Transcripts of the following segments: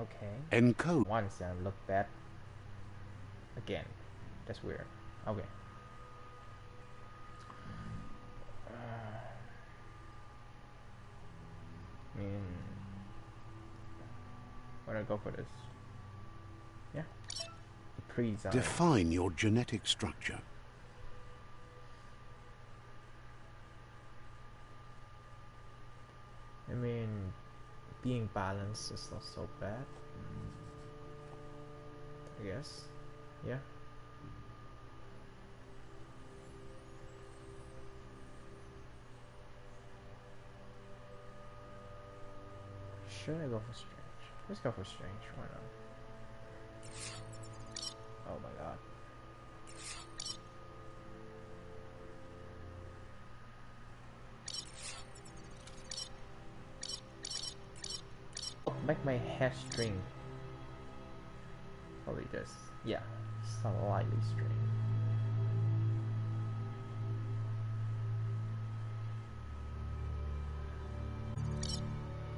Okay. Encode. Once and look that again. That's weird. Okay. I mean, I'm gonna go for this. Yeah. Pre-design. Define your genetic structure. I mean, being balanced is not so bad. I guess. Yeah. Should I go for strange? Let's go for strange. Why not? Oh my god. Oh, make my hair string. Probably just, yeah, slightly string.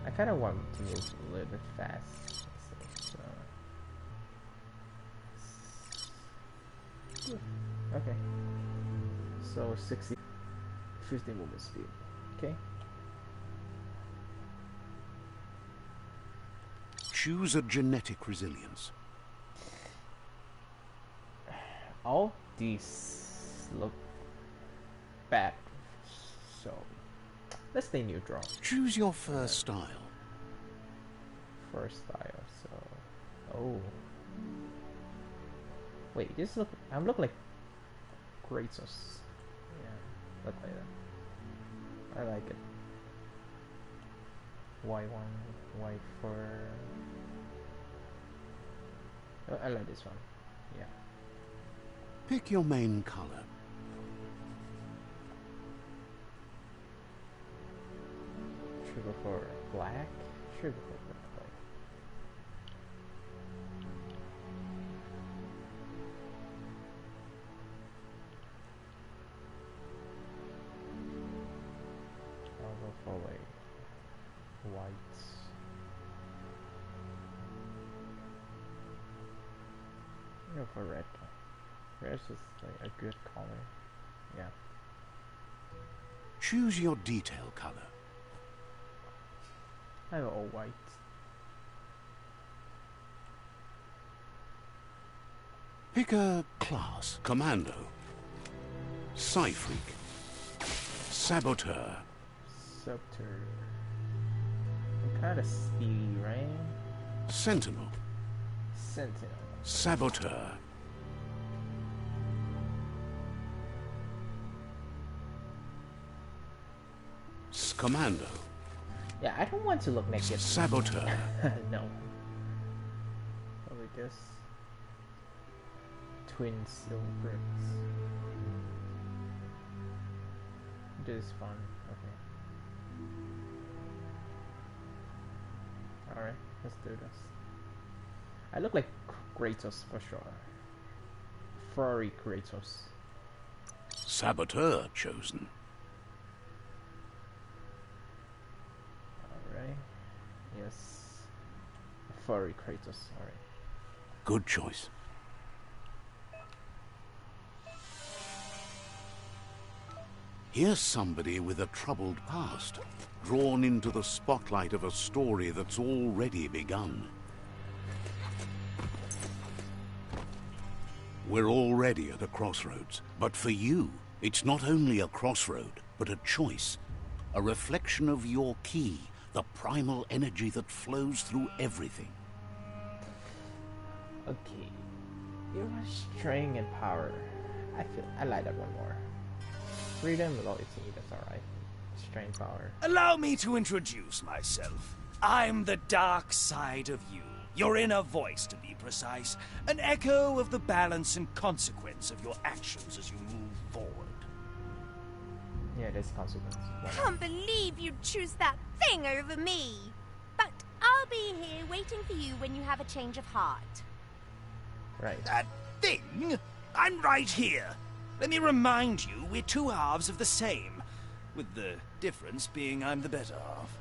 I kind of want to move a little bit fast. So, okay. So 50 movement speed. Okay. Choose a genetic resilience. All these look bad, so let's stay neutral. Choose your first style. First style, so oh wait, this look I'm looking like Kratos. Yeah, look like that. I like it. Y1, Y4. Oh, I like this one. Yeah. Pick your main color. Should go for black? Should go for black. I'll go for like white. Go for red. Red's just like a good color. Yeah. Choose your detail color. I have all white. Pick a class. Commando. Psy-freak. Saboteur. Scepter. I'm kind of speedy, right? Sentinel. Sentinel. Saboteur. Commando. Yeah, I don't want to look naked. Saboteur. No. Probably just twin steel bricks. This is fun. Okay. Alright, let's do this. I look like Kratos for sure. Furry Kratos. Saboteur chosen. Alright. Yes. Furry Kratos. Alright. Good choice. Here's somebody with a troubled past, drawn into the spotlight of a story that's already begun. We're already at a crossroads, but for you, it's not only a crossroad, but a choice. A reflection of your key, the primal energy that flows through everything. Okay. You're strength and power. I like that one more. Freedom, loyalty, that's alright. Strength, power. Allow me to introduce myself. I'm the dark side of you. Your inner voice, to be precise. An echo of the balance and consequence of your actions as you move forward. Yeah, there's consequence. Can't believe you'd choose that thing over me. But I'll be here waiting for you when you have a change of heart. Right. That thing? I'm right here. Let me remind you, we're two halves of the same, with the difference being I'm the better half.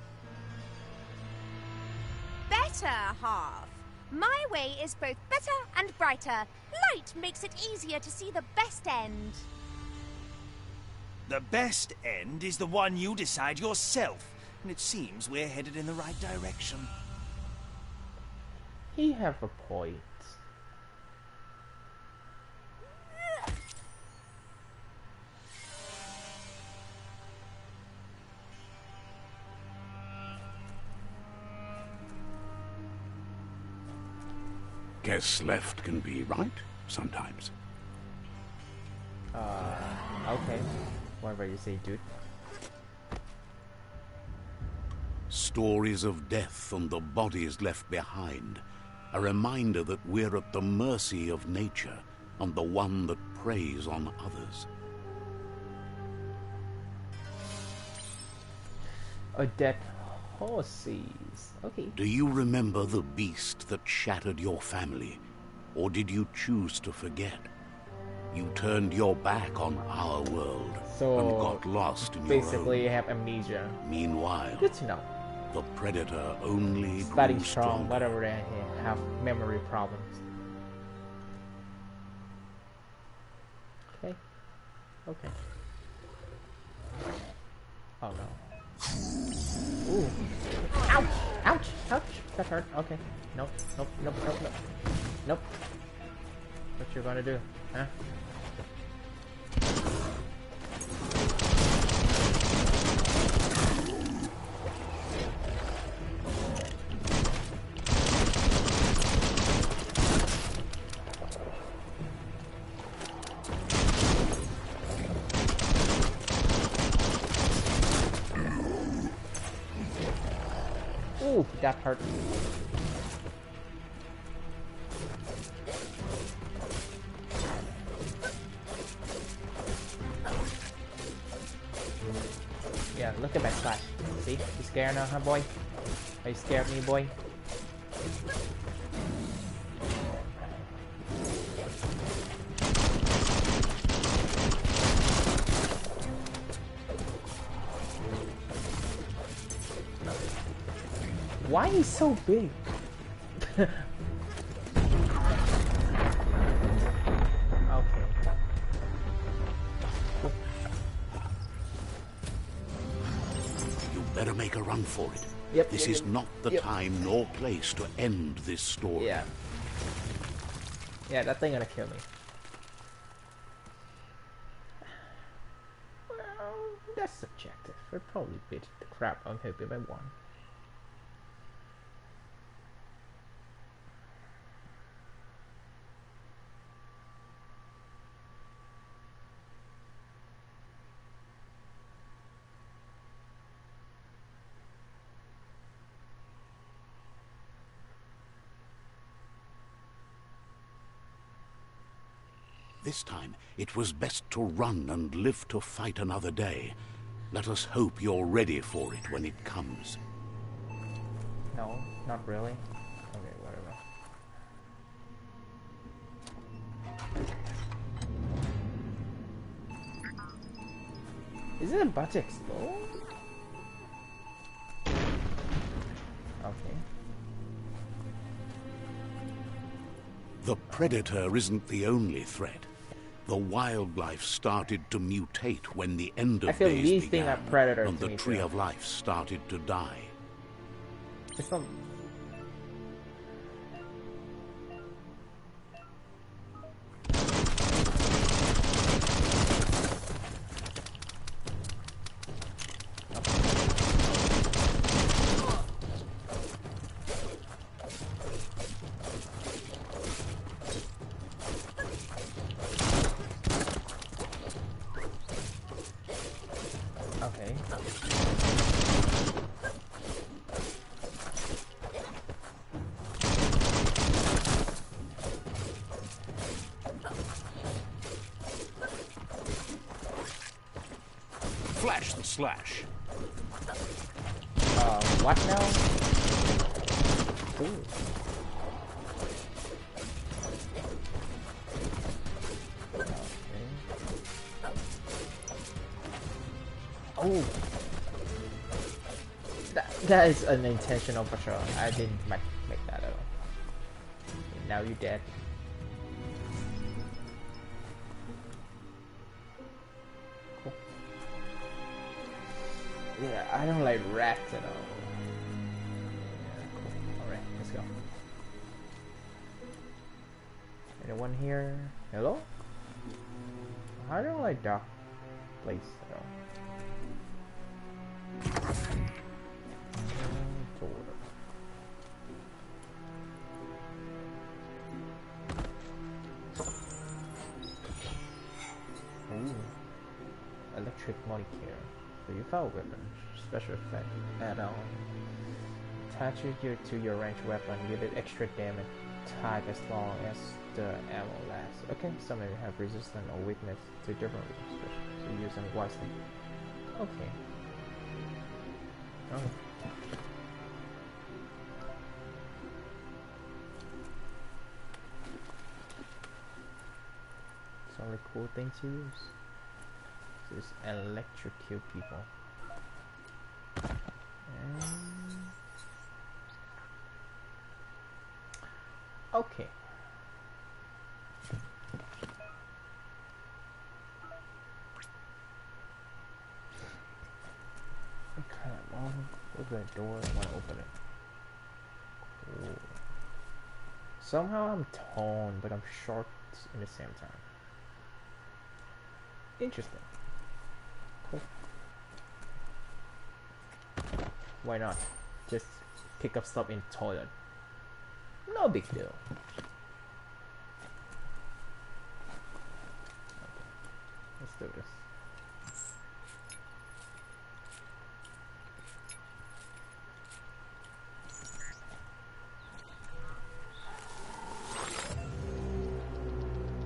Better better half. My way is both better and brighter. Light makes it easier to see the best end. The best end is the one you decide yourself, and it seems we're headed in the right direction. He have a point. Guess left can be right sometimes. Okay. Whatever you say, dude. Stories of death and the bodies left behind. A reminder that we're at the mercy of nature and the one that preys on others. A dead horses. Okay. Do you remember the beast that shattered your family? Or did you choose to forget? You turned your back on our world and got lost in your own. Basically, you have amnesia. Meanwhile, Good to know. the predator only Starting grew strong, stronger. whatever they have memory problems. Okay. Okay. Oh no. Ooh. Ouch! Ouch! Ouch! That hurt. Okay. Nope. Nope. Nope. Nope. Nope. Nope. What you gonna do? Huh? Ooh, that hurt. Yeah, look at my slash. See? You scared now, huh, boy? Are you scared of me, boy? Why is he so big? Okay. You better make a run for it. Yep. This is not the time nor place to end this story. Yeah. Yeah, that thing gonna kill me. Well, that's subjective. I'd probably beat the crap out of him if I won. This time, it was best to run and live to fight another day. Let us hope you're ready for it when it comes. No, not really. Okay, whatever. Is it about to explode? Okay. The predator isn't the only threat. The wildlife started to mutate when the end I of feel days these things began, are predators and to the me tree too. of life started to die. It's from... Okay. Flash the slash. What now? Ooh. Okay. Oh. That is unintentional for sure. I didn't make that at all. Okay, now you're dead. Cool. Yeah, I don't like rats at all. Yeah, cool. Alright, let's go. Anyone here? Hello? I don't like dark place at all. Door. Ooh. Electric molecule. So you found weapon. Special effect. Add on. Attaches you to your ranged weapon. Give it extra damage type as long as the ammo lasts. Okay, some may have resistance or weakness to different weapons, so use them wisely. Okay. Oh. It's only cool thing to use. This electrocute people. And okay. Okay, well, look at that door. I want to open it. Cool. Somehow I'm tall, but I'm short in the same time. Interesting. Cool. Why not? Just pick up stuff in the toilet. No big deal. Okay. Let's do this.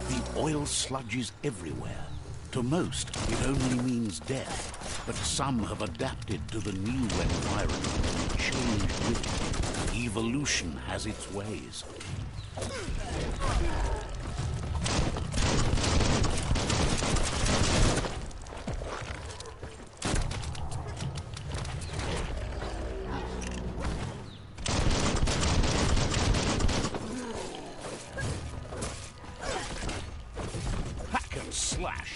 The oil sludges everywhere. To most, it only means death, but some have adapted to the new environment and changed with it. Evolution has its ways. Hack and slash.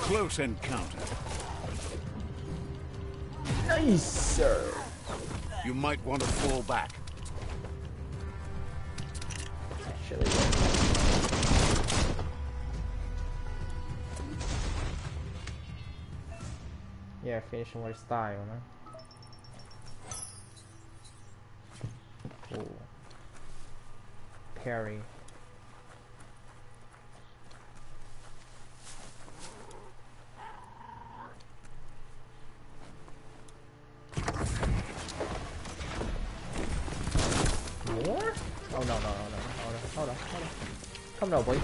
Close encounter. Nice, sir. You might want to fall back. Actually, yeah, finish him with style, man. Cool. Parry. More? Oh no. Hold on. Come now, boy.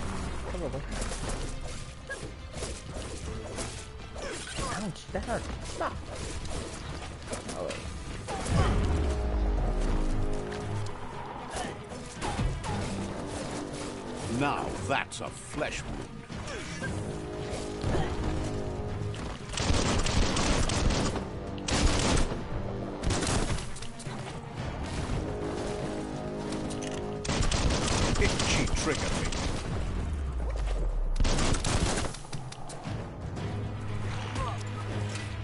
Ouch, that hurt. Stop. Oh wait. Now that's a flesh wound. Itchy trigger me.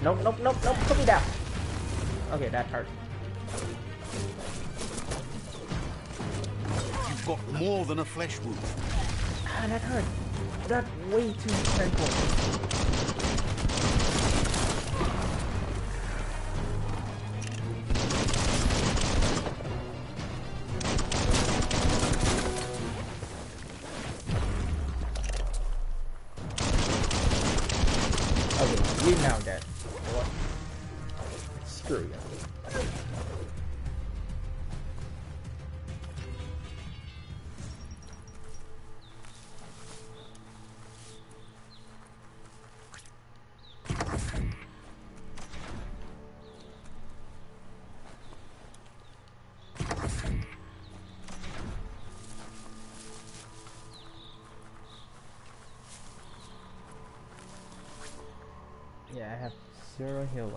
Nope. Put me down. Okay, that hurt. You've got more than a flesh wound. Ah, that hurt. That's way too painful. Okay, you now dead. What? Screw you. have 0 healing.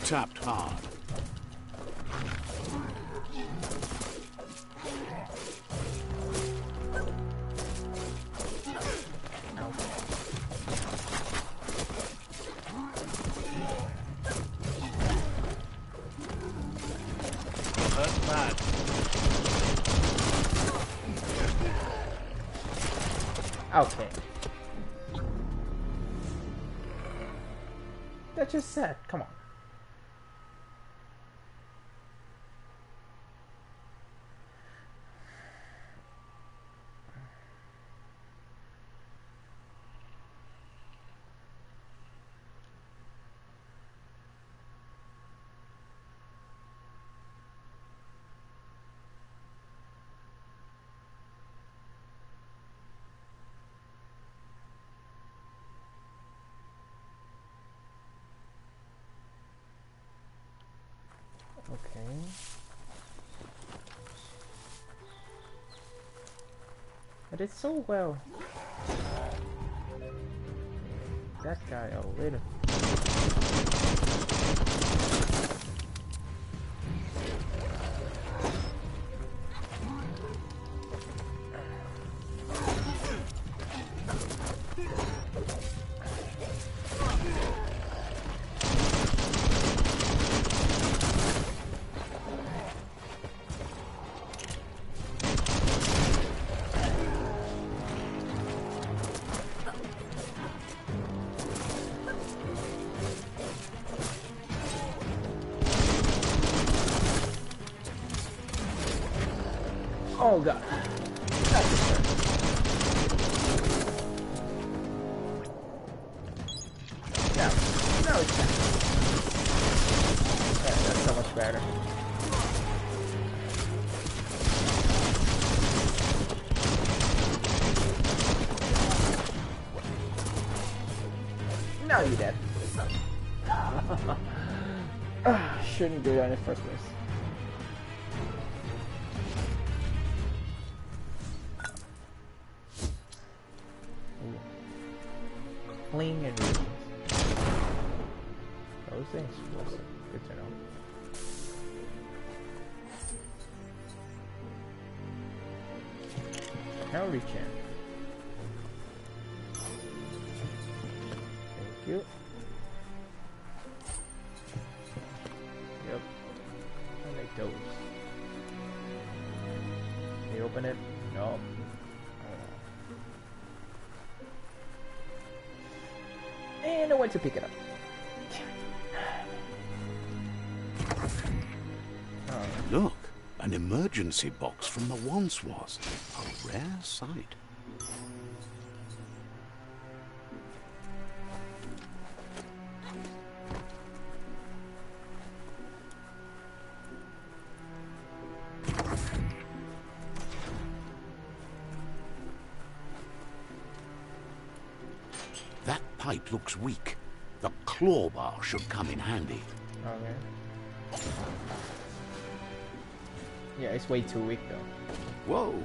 Tapped hard. Hurt bad. Okay. That's just sad. Come on. Okay. I did so well. That guy a little. Oh god. No, it's not. Yeah, that's so much better. Now you're dead. Shouldn't do that in the first place. Clean and read. Those things also good to know. Now reach in. Thank you. Yep. I like those. Can you open it? No. And know when to pick it up. Look, an emergency box from the once was. A rare sight. That pipe looks weak. The claw bar should come in handy. Okay. Yeah, it's way too weak though. Whoa!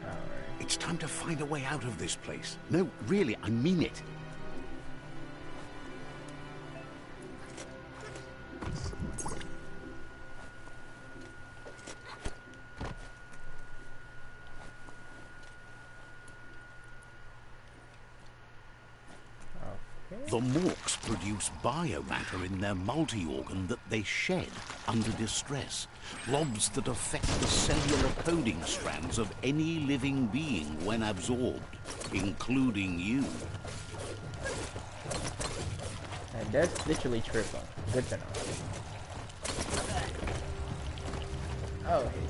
Alright. It's time to find a way out of this place. No, really, I mean it. The Morks produce biomatter in their multi-organ that they shed under distress. Blobs that affect the cellular coding strands of any living being when absorbed, including you. And that's literally triple. Good to know. Oh, hey.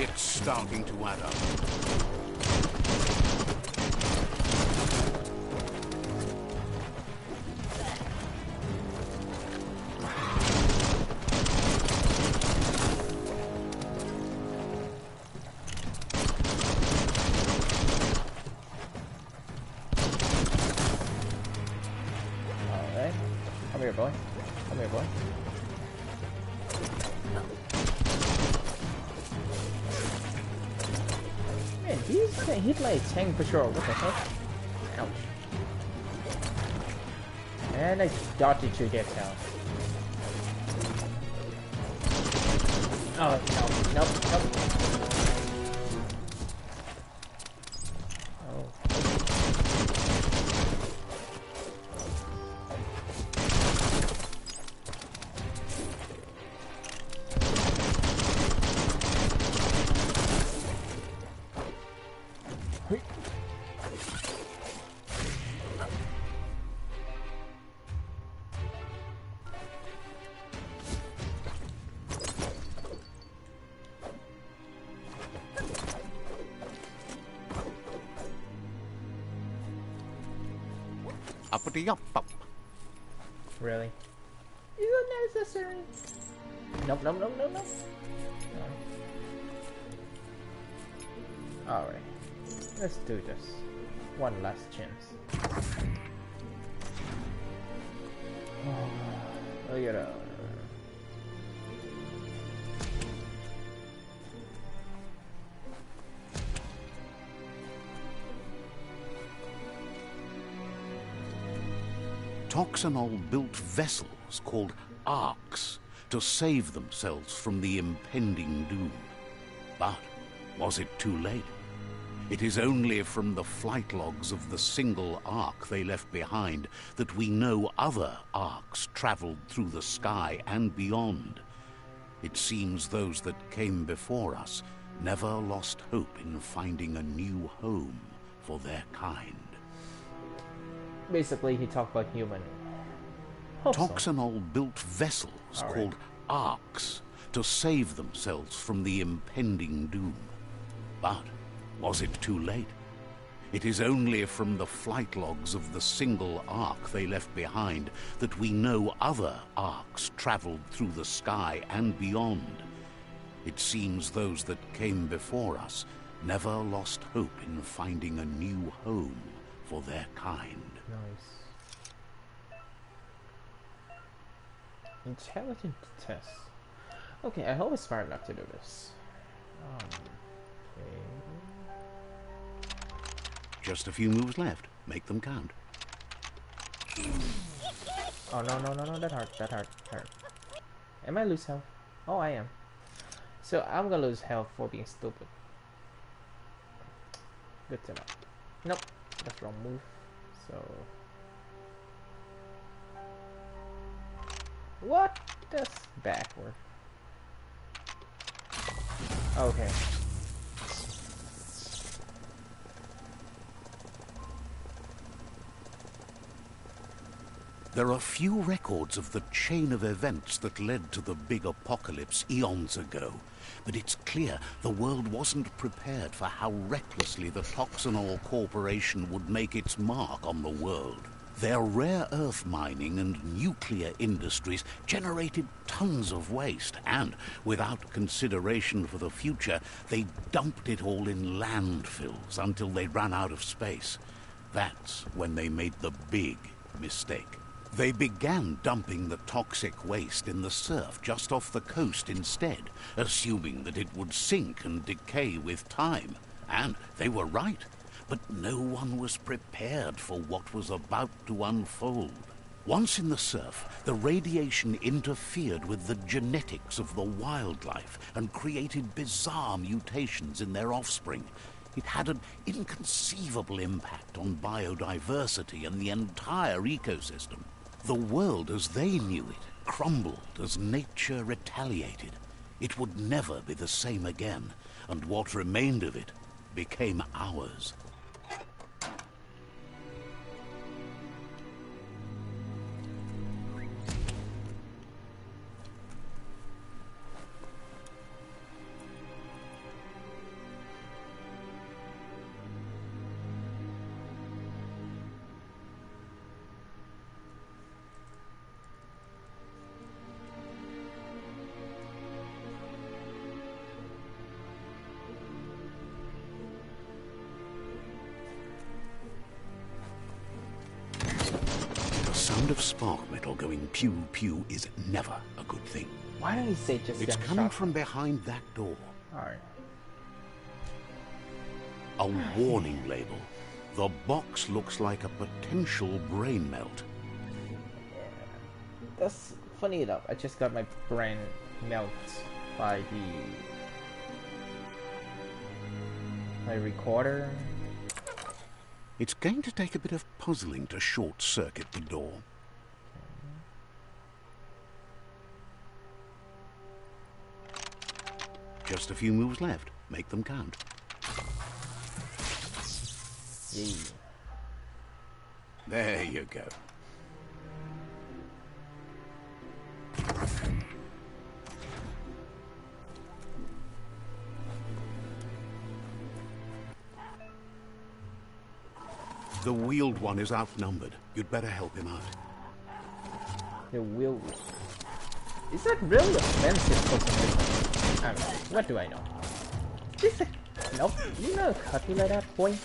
It's starting to add up. Alright. Come here, boy. Come here, boy. Man, he's hit like a tank for sure. What the heck? Ouch. And I dodged it to get down. Oh, no. Nope, nope. Uppity up up. Really? Is it necessary? Nope, nope, nope, nope, nope. No. Alright. Let's do this. One last chance. Oh, look at that. Toxanol built vessels called arks to save themselves from the impending doom. But was it too late? It is only from the flight logs of the single ark they left behind that we know other arks traveled through the sky and beyond. It seems those that came before us never lost hope in finding a new home for their kind. Basically, he talked about human. Hope so. Toxanol built vessels called arks to save themselves from the impending doom. But was it too late? It is only from the flight logs of the single ark they left behind that we know other arks traveled through the sky and beyond. It seems those that came before us never lost hope in finding a new home for their kind. Nice. Intelligent test. Okay, I hope it's smart enough to do this. Okay. Just a few moves left. Make them count. Oh no no no no! That hurt. That hurt. Am I lose health? Oh, I am. So I'm gonna lose health for being stupid. Good to know. Nope, that's wrong move. So what? That's backward. Okay. There are few records of the chain of events that led to the big apocalypse eons ago, but it's clear the world wasn't prepared for how recklessly the Toxanol Corporation would make its mark on the world. Their rare earth mining and nuclear industries generated tons of waste, and without consideration for the future, they dumped it all in landfills until they ran out of space. That's when they made the big mistake. They began dumping the toxic waste in the surf just off the coast instead, assuming that it would sink and decay with time. And they were right. But no one was prepared for what was about to unfold. Once in the surf, the radiation interfered with the genetics of the wildlife and created bizarre mutations in their offspring. It had an inconceivable impact on biodiversity and the entire ecosystem. The world as they knew it crumbled as nature retaliated. It would never be the same again, and what remained of it became ours. sound of spark metal going pew-pew is never a good thing. Why don't you say just It's get coming shot? from behind that door. Alright. A warning label. The box looks like a potential brain melt. That's funny enough. I just got my brain melt by my recorder. It's going to take a bit of puzzling to short-circuit the door. Just a few moves left. Make them count. Yay. There you go. The wheeled one is outnumbered. You'd better help him out. The wheel. Is that really expensive for something? I don't know. What do I know? This nope. You know copy like that, boy.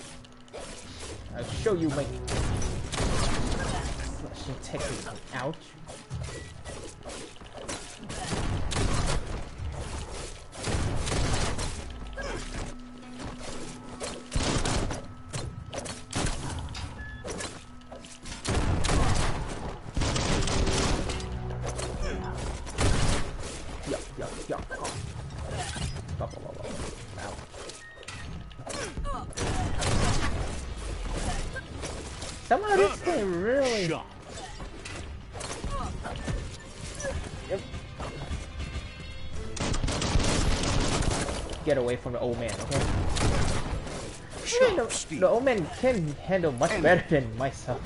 I'll show you my slashing technique. Ouch. Somehow this game really... Shot. Yep. Get away from the old man, okay? Sharp steel. The old man can handle much better than myself.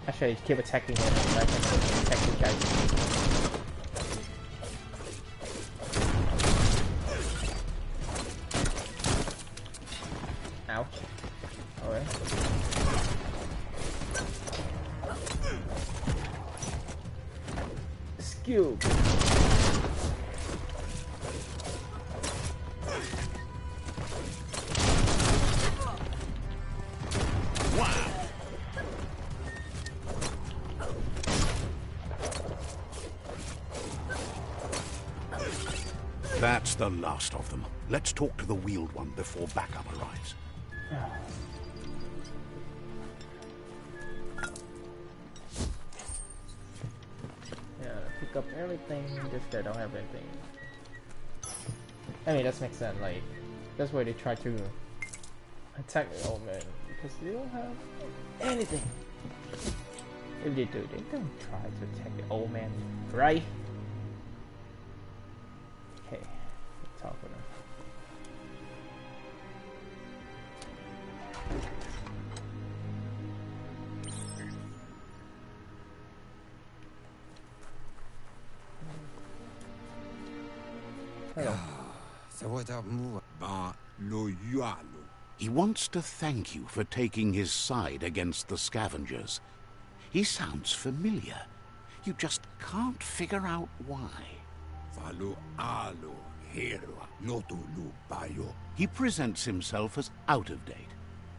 Actually, keep attacking him so I can attack the guy. Ouch. Alright. Skill. Wow. That's the last of them. Let's talk to the wheeled one before backup arrives. Yeah, pick up everything. Just I don't have anything. I mean, that makes sense. Like, that's why they try to attack the old man, because they don't have anything. If they do, they don't try to attack the old man, right? Okay, let's talk with him. Hello. He wants to thank you for taking his side against the scavengers. He sounds familiar. You just can't figure out why. He presents himself as out of date.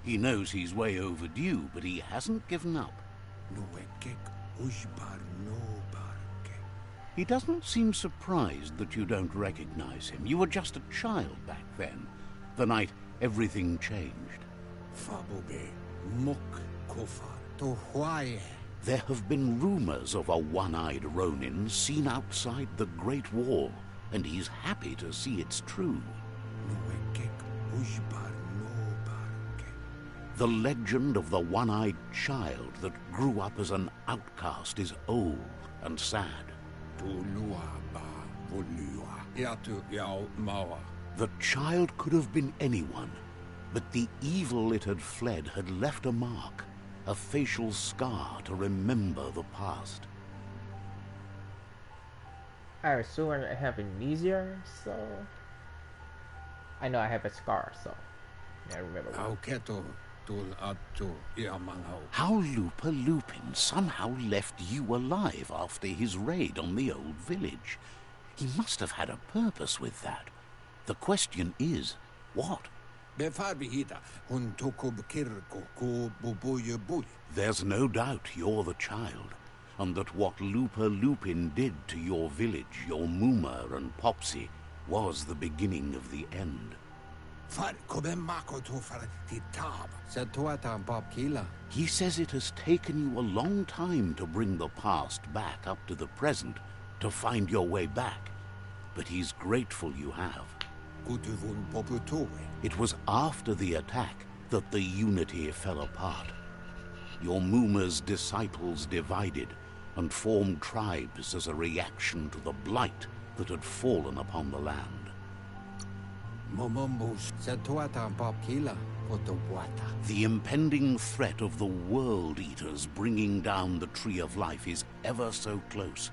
He knows he's way overdue, but he hasn't given up. He doesn't seem surprised that you don't recognize him. You were just a child back then, the night everything changed. There have been rumors of a one-eyed Ronin seen outside the Great Wall, and he's happy to see it's true. The legend of the one-eyed child that grew up as an outcast is old and sad. The child could have been anyone, but the evil it had fled had left a mark, a facial scar to remember the past. I assume I have amnesia, so I know I have a scar, so I remember. How Looper Lupin somehow left you alive after his raid on the old village. He must have had a purpose with that. The question is, what? There's no doubt you're the child, and that what Looper Lupin did to your village, your Moomer and Popsy, was the beginning of the end. He says it has taken you a long time to bring the past back up to the present, to find your way back, but he's grateful you have. It was after the attack that the Unity fell apart. Your Moomer's disciples divided and formed tribes as a reaction to the blight that had fallen upon the land. The impending threat of the World Eaters bringing down the Tree of Life is ever so close.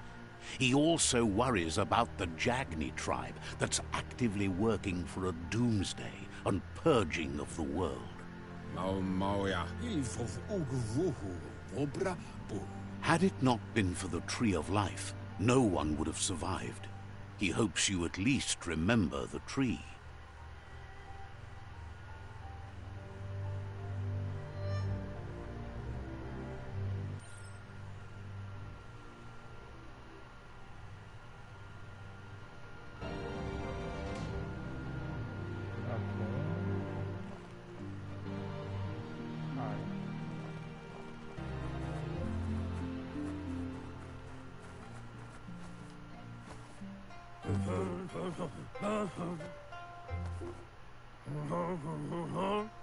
He also worries about the Jagni tribe that's actively working for a doomsday and purging of the world. Had it not been for the Tree of Life, no one would have survived. He hopes you at least remember the tree.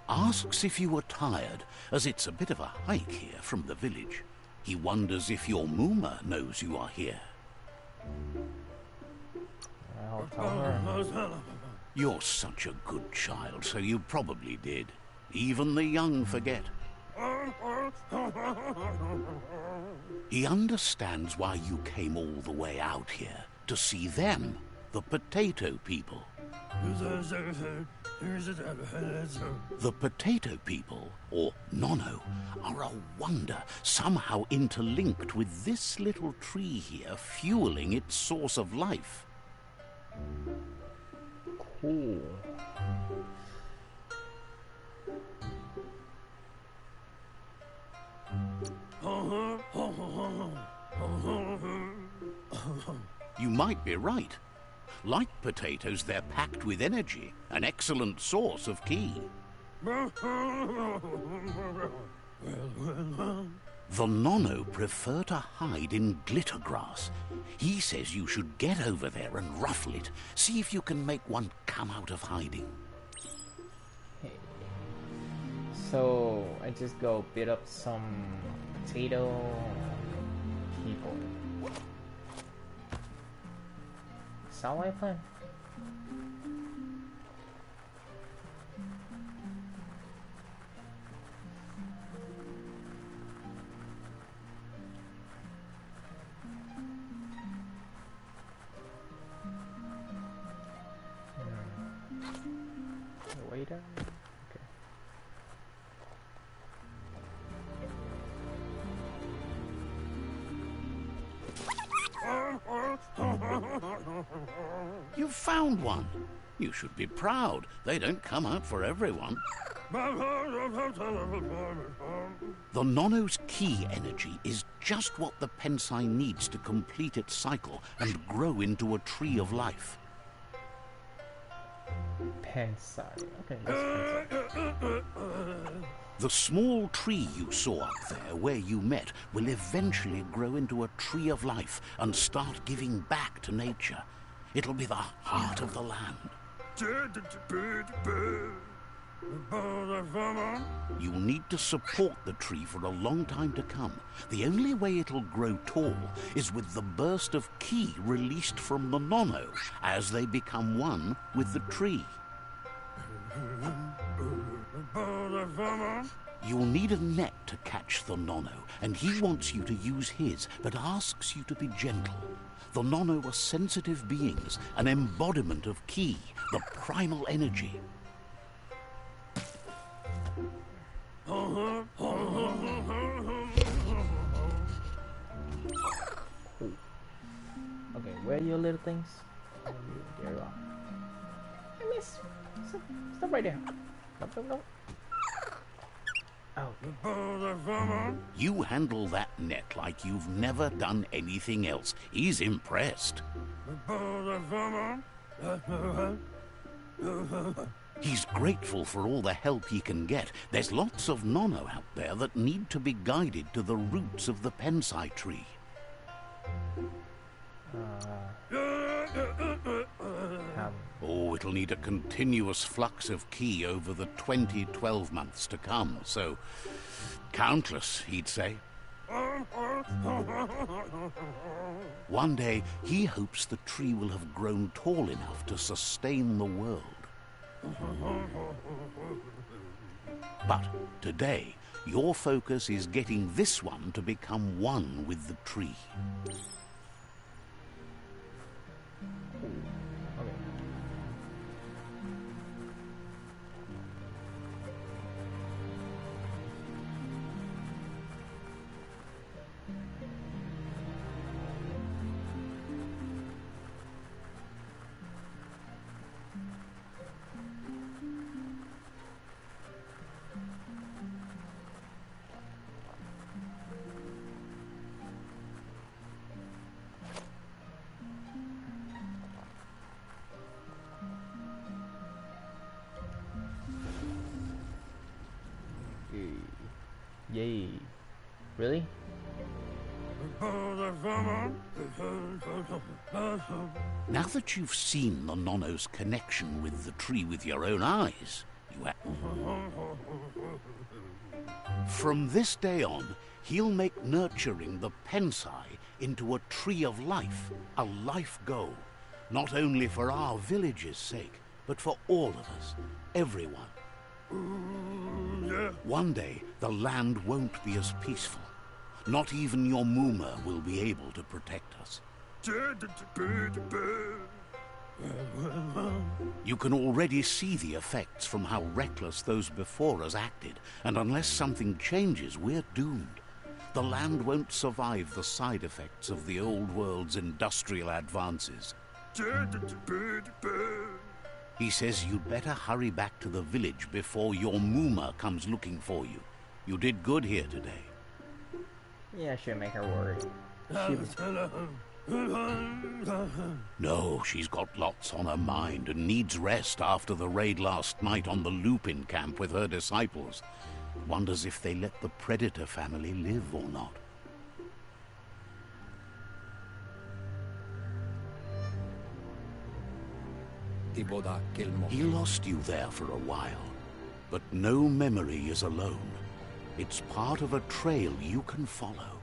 Asks if you were tired, as it's a bit of a hike here from the village. He wonders if your Moomer knows you are here. I'll tell her. You're such a good child, so you probably did. Even the young forget. He understands why you came all the way out here, to see them, the potato people. The potato people, or Nono, are a wonder, somehow interlinked with this little tree here, fueling its source of life. Cool. You might be right. Like potatoes, they're packed with energy, an excellent source of ki. The Nono prefer to hide in glitter grass. He says you should get over there and ruffle it. See if you can make one come out of hiding. Okay. So I just go beat up some potato people. Sound like a plan? Waiter? Okay. You found one. You should be proud. They don't come out for everyone. The Nono's ki energy is just what the Pensai needs to complete its cycle and grow into a tree of life. Pensai. Okay, that's Pensai. The small tree you saw up there where you met will eventually grow into a tree of life and start giving back to nature. It'll be the heart of the land. You'll need to support the tree for a long time to come. The only way it'll grow tall is with the burst of ki released from the Nono as they become one with the tree. You'll need a net to catch the Nono, and he wants you to use his, but asks you to be gentle. The Nono are sensitive beings, an embodiment of ki, the primal energy. Cool. Okay, where are your little things? There you are. Hey, miss. Stop right there. Nope, nope, nope. Oh. You handle that net like you've never done anything else. He's impressed. He's grateful for all the help he can get. There's lots of nono out there that need to be guided to the roots of the pensai tree. Oh, it'll need a continuous flux of ki over the 12 months to come, so countless, he'd say. One day, he hopes the tree will have grown tall enough to sustain the world. But today, your focus is getting this one to become one with the tree. Yay. Really? Now that you've seen the nono's connection with the tree with your own eyes, from this day on, he'll make nurturing the pensai into a tree of life, a life goal, not only for our village's sake, but for all of us, everyone. One day, the land won't be as peaceful. Not even your Muma will be able to protect us. You can already see the effects from how reckless those before us acted, and unless something changes, we're doomed. The land won't survive the side effects of the old world's industrial advances. He says you'd better hurry back to the village before your Muma comes looking for you. You did good here today. Yeah, I should make her worry. No, she's got lots on her mind and needs rest after the raid last night on the Lupin camp with her disciples. Wonders if they let the Predator family live or not. He lost you there for a while, but no memory is alone. It's part of a trail you can follow.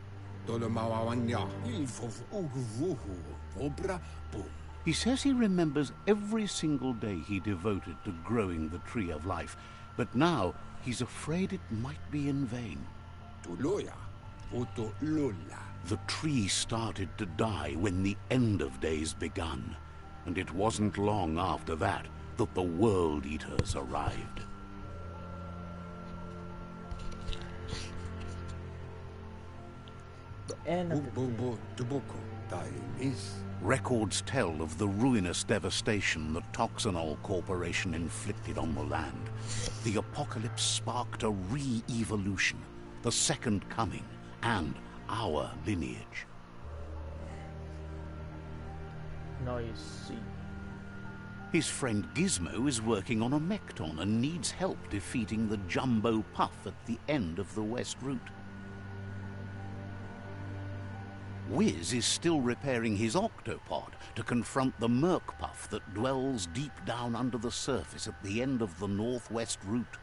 He says he remembers every single day he devoted to growing the Tree of Life, but now he's afraid it might be in vain. The tree started to die when the end of days begun, and it wasn't long after that that the World Eaters arrived. Records tell of the ruinous devastation the Toxanol Corporation inflicted on the land. The apocalypse sparked a re-evolution, the Second Coming, and our lineage. Now you see. His friend Gizmo is working on a Mekton and needs help defeating the Jumbo Puff at the end of the West Route. Wiz is still repairing his octopod to confront the Merc Puff that dwells deep down under the surface at the end of the Northwest Route.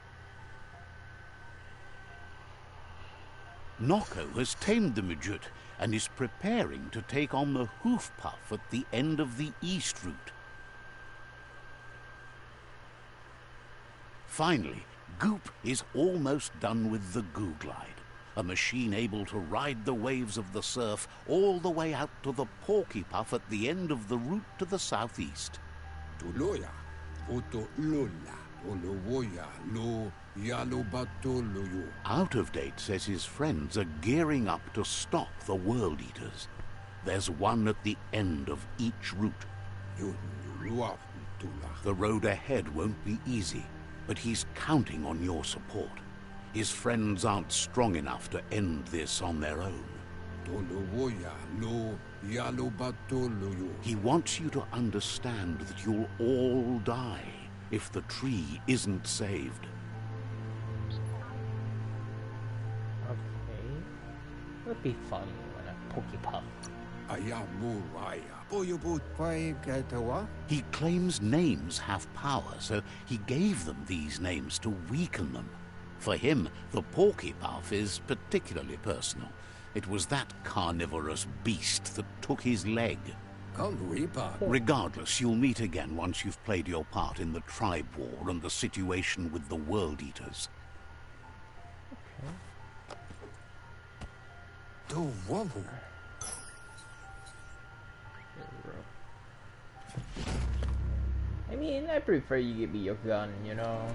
Noko has tamed the Midget and is preparing to take on the Hoof Puff at the end of the East Route. Finally, Goop is almost done with the Goo Glide, a machine able to ride the waves of the surf all the way out to the Porky Puff at the end of the route to the southeast. Out of Date says his friends are gearing up to stop the World Eaters. There's one at the end of each route. The road ahead won't be easy. but he's counting on your support. His friends aren't strong enough to end this on their own. He wants you to understand that you'll all die if the tree isn't saved. Okay. It'd be funny when a Pokepuff. He claims names have power, so he gave them these names to weaken them. For him, the Porkypuff is particularly personal. It was that carnivorous beast that took his leg. Regardless, you'll meet again once you've played your part in the tribe war and the situation with the World Eaters. I mean, I prefer you give me your gun, you know?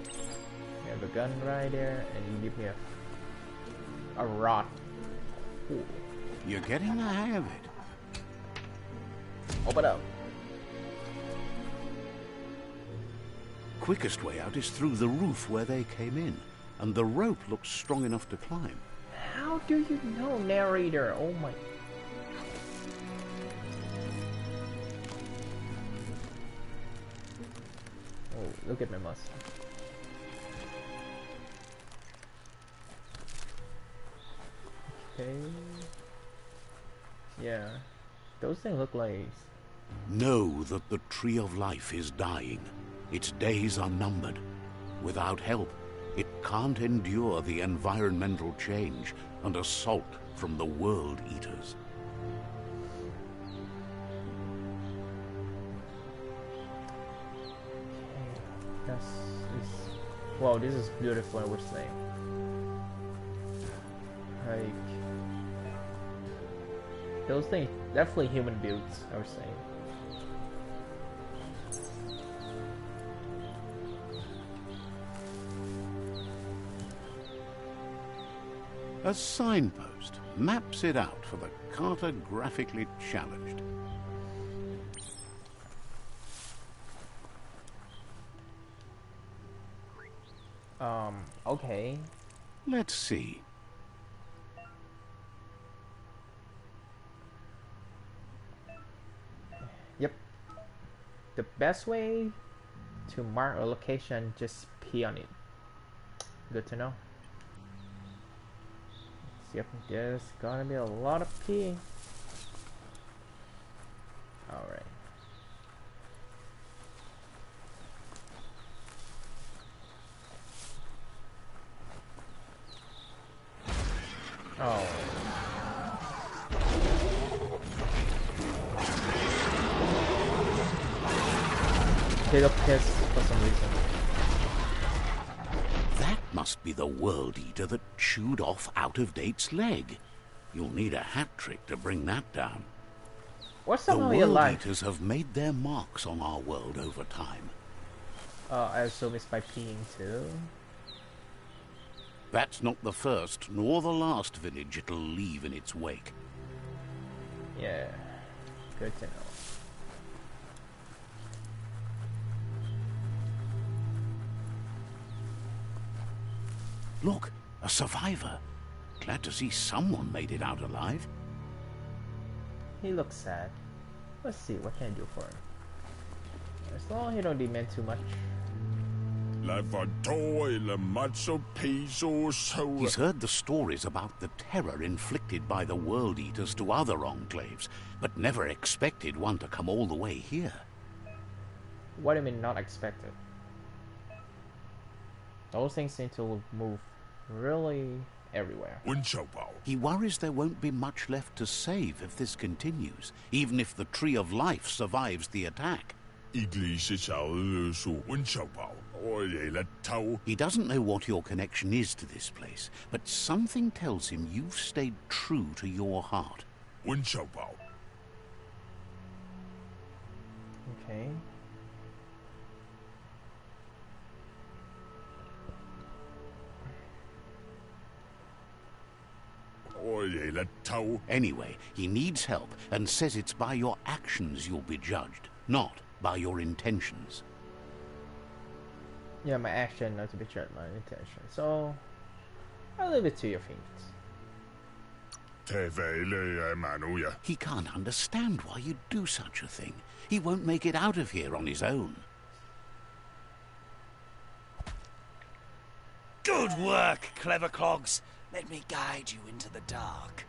You have a gun right there, and you give me a rod. Ooh. You're getting the hang of it. Open up. Quickest way out is through the roof where they came in, and the rope looks strong enough to climb. How do you know, narrator? Oh my... Oh, look at my muscle. Okay. Yeah. Those things look like... Know that the Tree of Life is dying. Its days are numbered. Without help, it can't endure the environmental change and assault from the World Eaters. Yes, wow, this is beautiful, I would say. Like, those things, definitely human builds, I would say. A signpost maps it out for the cartographically challenged. Okay. Let's see. Yep. The best way to mark a location, just pee on it. Good to know. Yep, there's gonna be a lot of pee. Alright. Oh. Take a piss for some reason. That must be the World Eater that chewed off Out-of-Date's leg. You'll need a hat trick to bring that down. What's The up with World your life? Eaters have made their marks on our world over time. I assume it's by peeing too. That's not the first nor the last village it'll leave in its wake. Yeah, good to know. Look, a survivor. Glad to see someone made it out alive. He looks sad. Let's see, what can I do for him? As long as he don't demand too much. He's heard the stories about the terror inflicted by the World Eaters to other enclaves, but never expected one to come all the way here. What do you mean not expected? Those things seem to move really everywhere. He worries there won't be much left to save if this continues, even if the Tree of Life survives the attack. He doesn't know what your connection is to this place, but something tells him you've stayed true to your heart. Okay. Anyway, he needs help and says it's by your actions you'll be judged, not by your intentions. Yeah, my action not to betray my intention. So I'll leave it to your feet. He can't understand why you'd do such a thing. He won't make it out of here on his own. Good work, clever clogs. Let me guide you into the dark.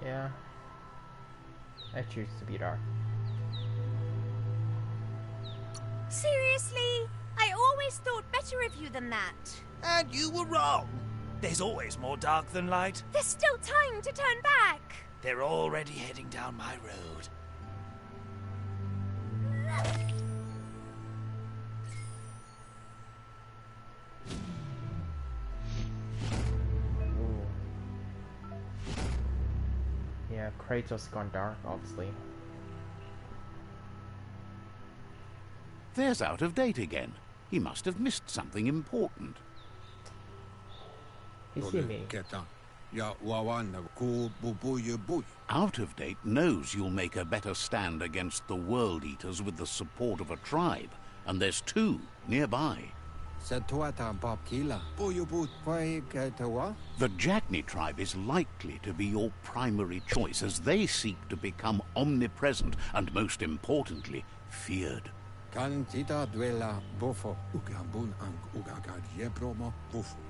Yeah. I choose to be dark. Seriously? I always thought better of you than that. And you were wrong. There's always more dark than light. There's still time to turn back. They're already heading down my road. Ooh. Yeah, Kratos gone dark, obviously. There's out of date again. He must have missed something important. You see me. Out of date knows you'll make a better stand against the World Eaters with the support of a tribe, and there's 2 nearby. The Jagni tribe is likely to be your primary choice as they seek to become omnipresent and, most importantly, feared.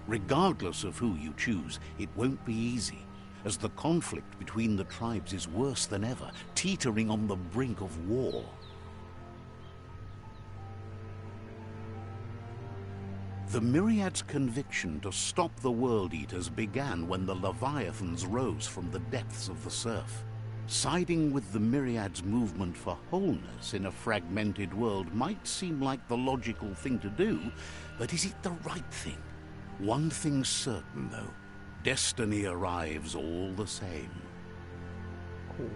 Regardless of who you choose, it won't be easy, as the conflict between the tribes is worse than ever, teetering on the brink of war. The Myriad's conviction to stop the World Eaters began when the Leviathans rose from the depths of the surf. Siding with the Myriad's movement for wholeness in a fragmented world might seem like the logical thing to do, but is it the right thing? One thing's certain, though. Destiny arrives all the same. Cool.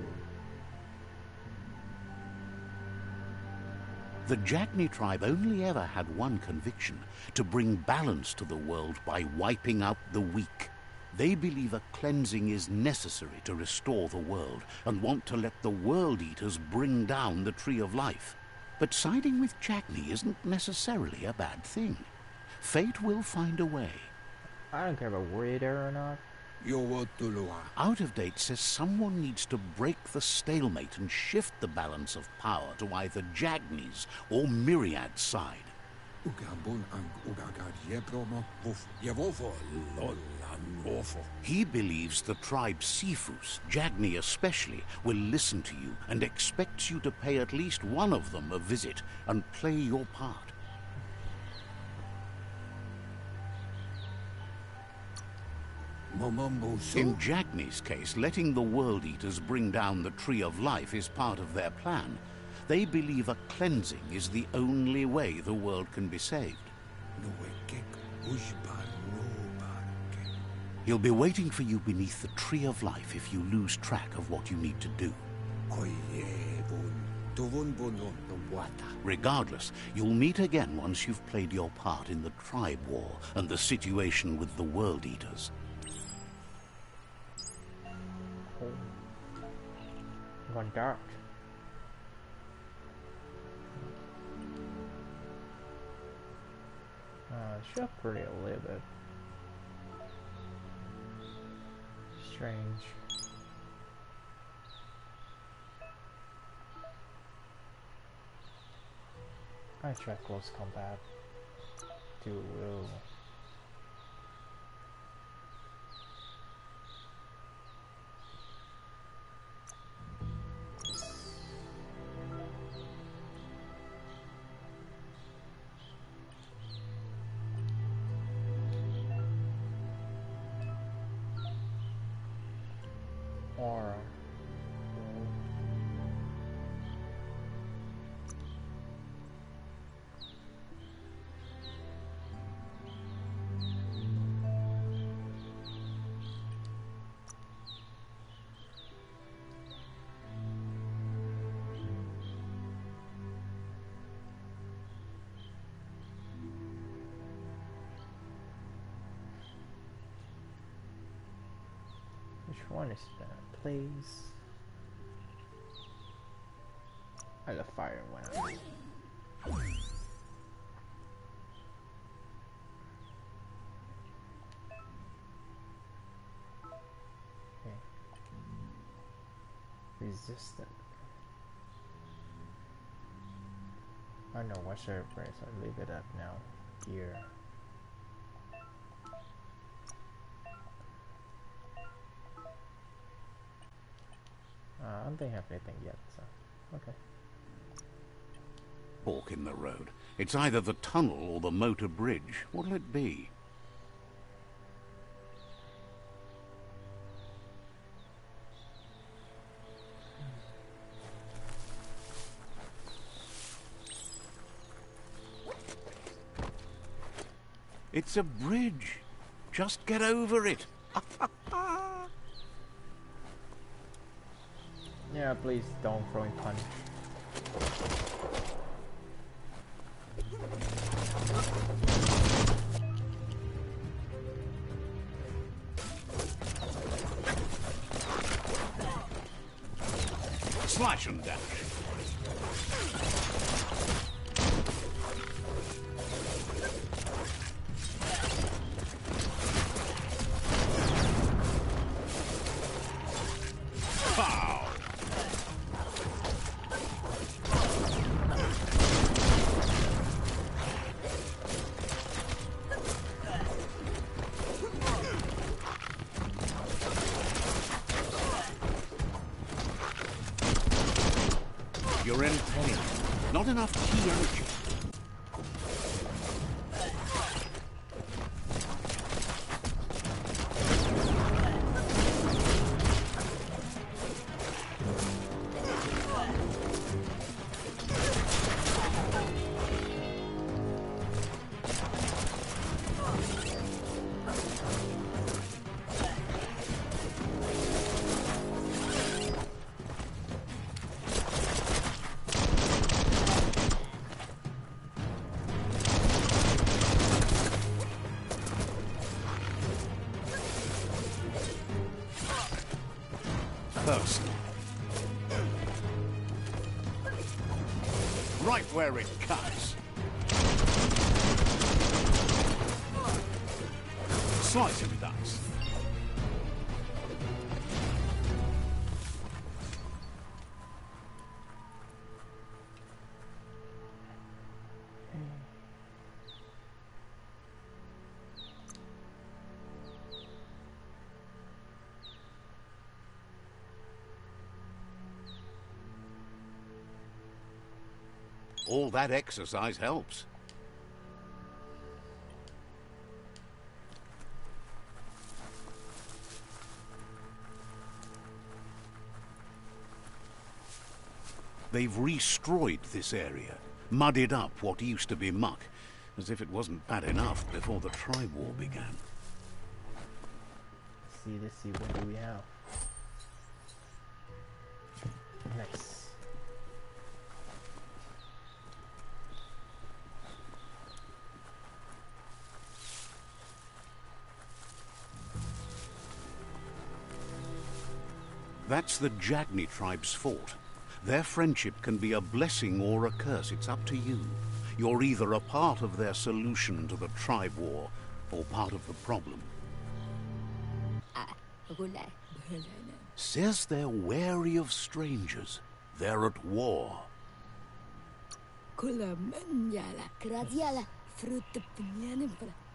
The Jagni tribe only ever had one conviction: to bring balance to the world by wiping out the weak. They believe a cleansing is necessary to restore the world, and want to let the World Eaters bring down the Tree of Life. But siding with Jagni isn't necessarily a bad thing. Fate will find a way. I don't care about Warrior or not. Out of date says someone needs to break the stalemate and shift the balance of power to either Jagni's or Myriad's side. He believes the tribe Sifus, Jagni especially, will listen to you and expects you to pay at least one of them a visit and play your part. In Jagni's case, letting the World Eaters bring down the Tree of Life is part of their plan. They believe a cleansing is the only way the world can be saved. He'll be waiting for you beneath the Tree of Life if you lose track of what you need to do. Regardless, you'll meet again once you've played your part in the tribe war and the situation with the World Eaters. Gone dark. Should pretty a little bit strange. I try close combat. Do will. Or which one is better, please? I love fire one. Resistant. I know what should I press. I'll leave it up now. Here. I don't think I have anything yet, so okay. Fork in the road. It's either the tunnel or the motor bridge. What'll it be? It's a bridge. Just get over it. Yeah, please don't throw in punch. Slash and dash. You're in pain. Not enough key energy. First. Right where it cuts. Slice and dice. All that exercise helps. They've re-destroyed this area, muddied up what used to be muck, as if it wasn't bad enough before the tribe war began. Let's see what do we have. Nice. That's the Jagni tribe's fort. Their friendship can be a blessing or a curse. It's up to you. You're either a part of their solution to the tribe war, or part of the problem. Says they're wary of strangers. They're at war.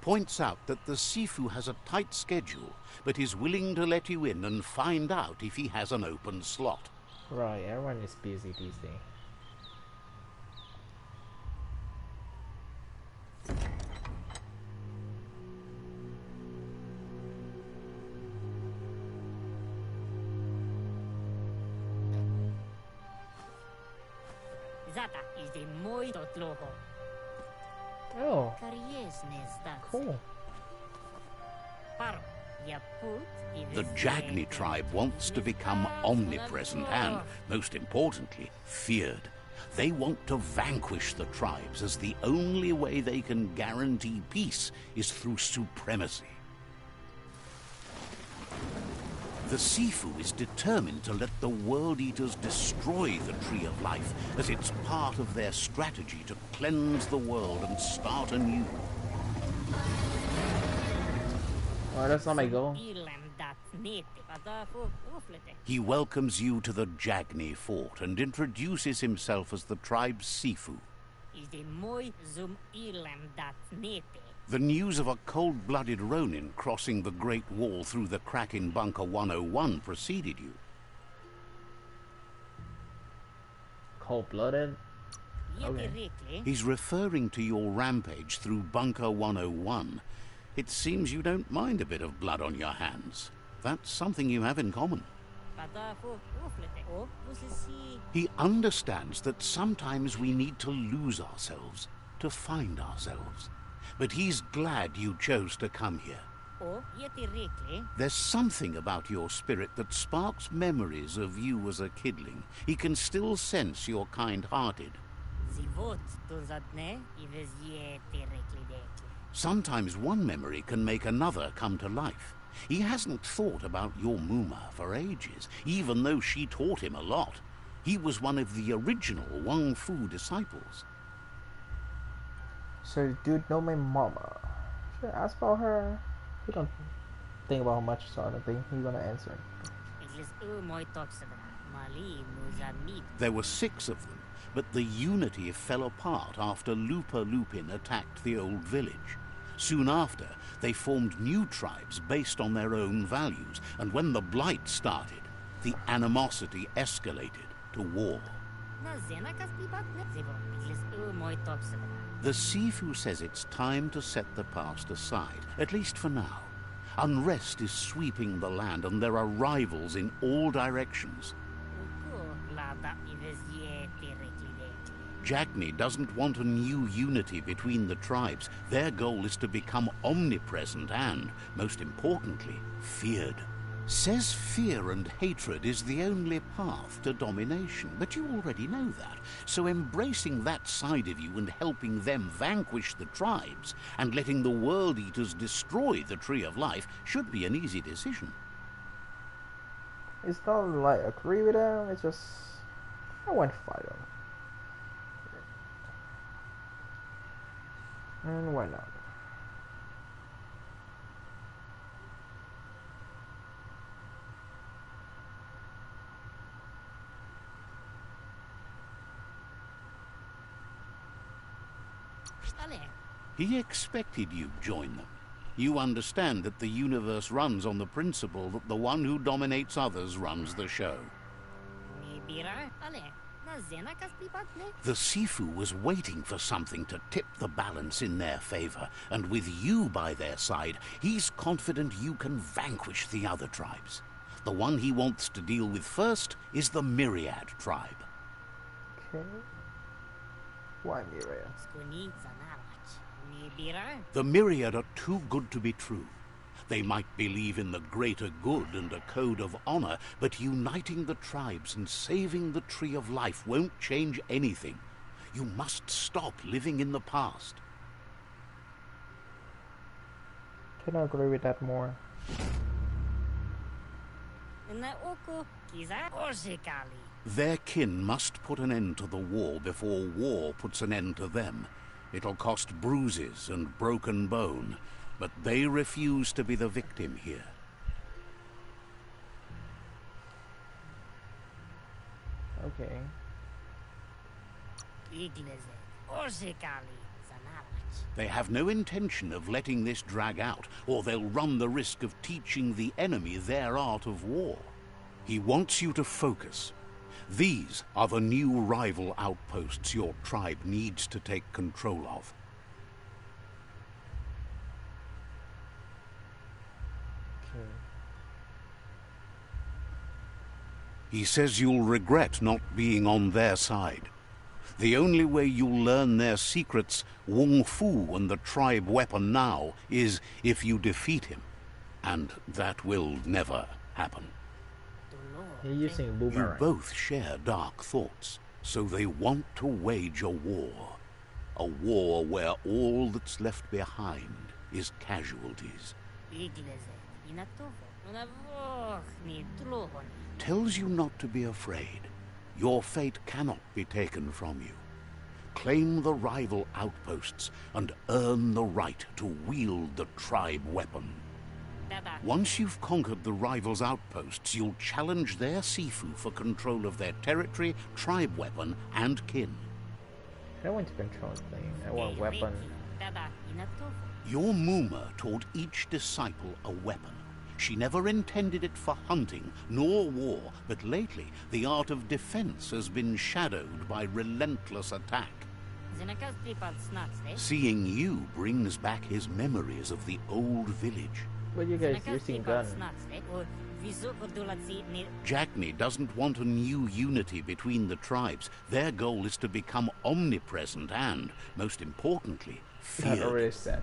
Points out that the Sifu has a tight schedule, but is willing to let you in and find out if he has an open slot. Right, everyone is busy these days. Oh, cool. The Jagni tribe wants to become omnipresent and, most importantly, feared. They want to vanquish the tribes, as the only way they can guarantee peace is through supremacy. The Sifu is determined to let the World Eaters destroy the Tree of Life, as it's part of their strategy to cleanse the world and start anew. Well, that's not my goal. He welcomes you to the Jagni fort and introduces himself as the tribe's Sifu. The news of a cold-blooded Ronin crossing the Great Wall through the crack in Bunker 101 preceded you. Cold-blooded? Okay. He's referring to your rampage through Bunker 101. It seems you don't mind a bit of blood on your hands. That's something you have in common. He understands that sometimes we need to lose ourselves to find ourselves. But he's glad you chose to come here. There's something about your spirit that sparks memories of you as a kidling. He can still sense you're kind-hearted. Sometimes one memory can make another come to life. He hasn't thought about your Muma for ages, even though she taught him a lot. He was one of the original Wang Fu disciples. So, dude, know my mama. Should I ask about her? He don't think about much, so I don't think he's gonna answer. There were 6 of them, but the unity fell apart after Lupa Lupin attacked the old village. Soon after, they formed new tribes based on their own values, and when the Blight started, the animosity escalated to war. The Sifu says it's time to set the past aside, at least for now. Unrest is sweeping the land, and there are rivals in all directions. Jagni doesn't want a new unity between the tribes. Their goal is to become omnipresent and, most importantly, feared. Says fear and hatred is the only path to domination, but you already know that. So embracing that side of you and helping them vanquish the tribes and letting the World Eaters destroy the Tree of Life should be an easy decision. It's not like agree with them, it's just I want to fight them. And why not? He expected you'd join them. You understand that the universe runs on the principle that the one who dominates others runs the show. The Sifu was waiting for something to tip the balance in their favor, and with you by their side, he's confident you can vanquish the other tribes. The one he wants to deal with first is the Myriad tribe. Okay. Why Myriad? The Myriad are too good to be true. They might believe in the greater good and a code of honor, but uniting the tribes and saving the Tree of Life won't change anything. You must stop living in the past. Can I agree with that more? Their kin must put an end to the war before war puts an end to them. It'll cost bruises and broken bone, but they refuse to be the victim here. Okay. They have no intention of letting this drag out, or they'll run the risk of teaching the enemy their art of war. He wants you to focus. These are the new rival outposts your tribe needs to take control of. Okay. He says you'll regret not being on their side. The only way you'll learn their secrets, Wang Fu and the tribe weapon now, is if you defeat him. And that will never happen. You're using You boomerang. both share dark thoughts, so they want to wage a war. A war where all that's left behind is casualties. Tells you not to be afraid. Your fate cannot be taken from you. Claim the rival outposts and earn the right to wield the tribe weapon. Once you've conquered the rivals' outposts, you'll challenge their Sifu for control of their territory, tribe weapon, and kin. I don't want to control the thing. I want weapon. Your Muma taught each disciple a weapon. She never intended it for hunting nor war, but lately the art of defense has been shadowed by relentless attack. Seeing you brings back his memories of the old village. But you guys using gun. Jagni doesn't want a new unity between the tribes. Their goal is to become omnipresent and, most importantly, That feared. already said.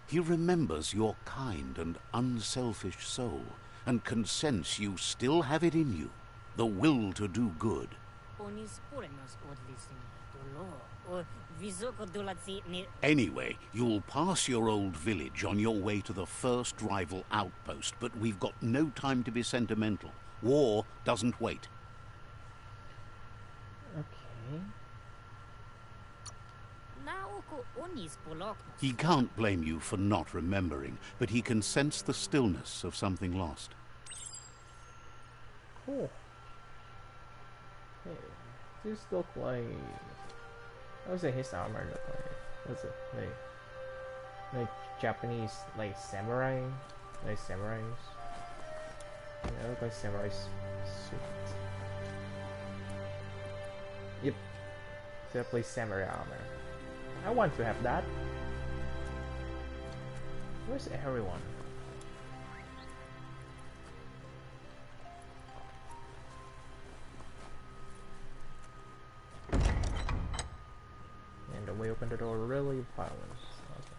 He remembers your kind and unselfish soul and can sense you still have it in you, the will to do good. Anyway, you'll pass your old village on your way to the first rival outpost, but we've got no time to be sentimental. War doesn't wait. Okay. He can't blame you for not remembering, but he can sense the stillness of something lost. Cool. Hey, these look like... What was it his armor look like? What's it? Like Japanese, like samurai? Like samurais? Yeah, look like samurai suit. Yep. Definitely samurai armor. I want to have that. Where's everyone? And the way open the door really violent. Okay.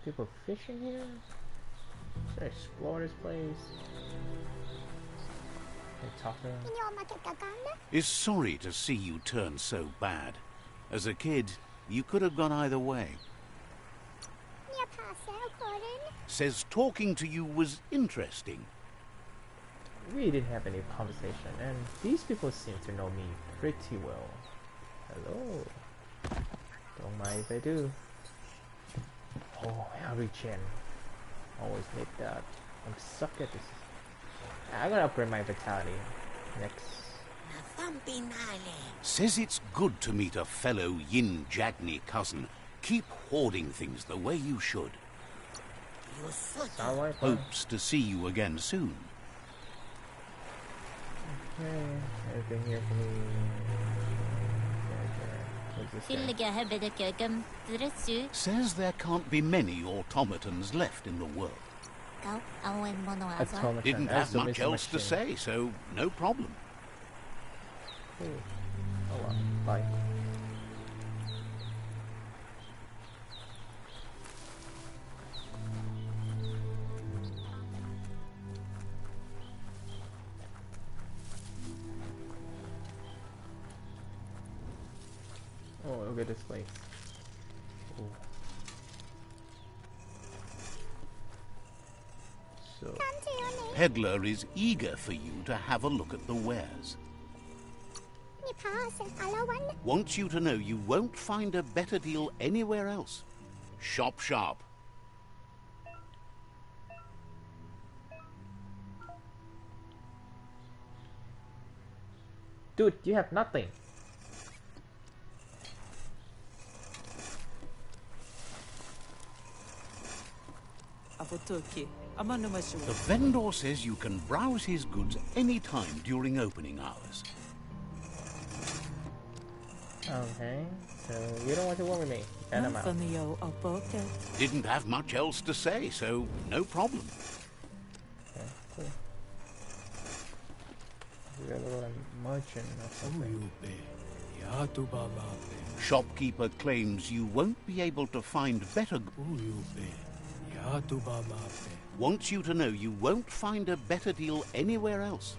People fishing here? Should I explore this place? Can I talk to them? Is sorry to see you turn so bad. As a kid, you could have gone either way. Says talking to you was interesting. We didn't have any conversation, and these people seem to know me pretty well. Hello. Don't mind if I do. Oh, Harry Chen. Always need that. I'm suck at this. I'm gonna upgrade my vitality next. Says it's good to meet a fellow Yin Jagni cousin. Keep hoarding things the way you should. Sound like Hopes to see you again soon. Okay, anything here for me? What's this guy? Says there can't be many automatons left in the world. Automaton. Didn't have Awesome much is a else to machine. say, so no problem. Cool. Oh well, bye. Oh, look at this place. Ooh. So, Peddler is eager for you to have a look at the wares. Wants you to know you won't find a better deal anywhere else. Shop sharp. dude, you have nothing. The vendor says you can browse his goods any time during opening hours. Okay, so you don't want to work with me. And I'm out. Didn't have much else to say, so no problem. Okay, cool. We got a little merchant or something. Shopkeeper claims you won't be able to find better. Wants you to know you won't find a better deal anywhere else.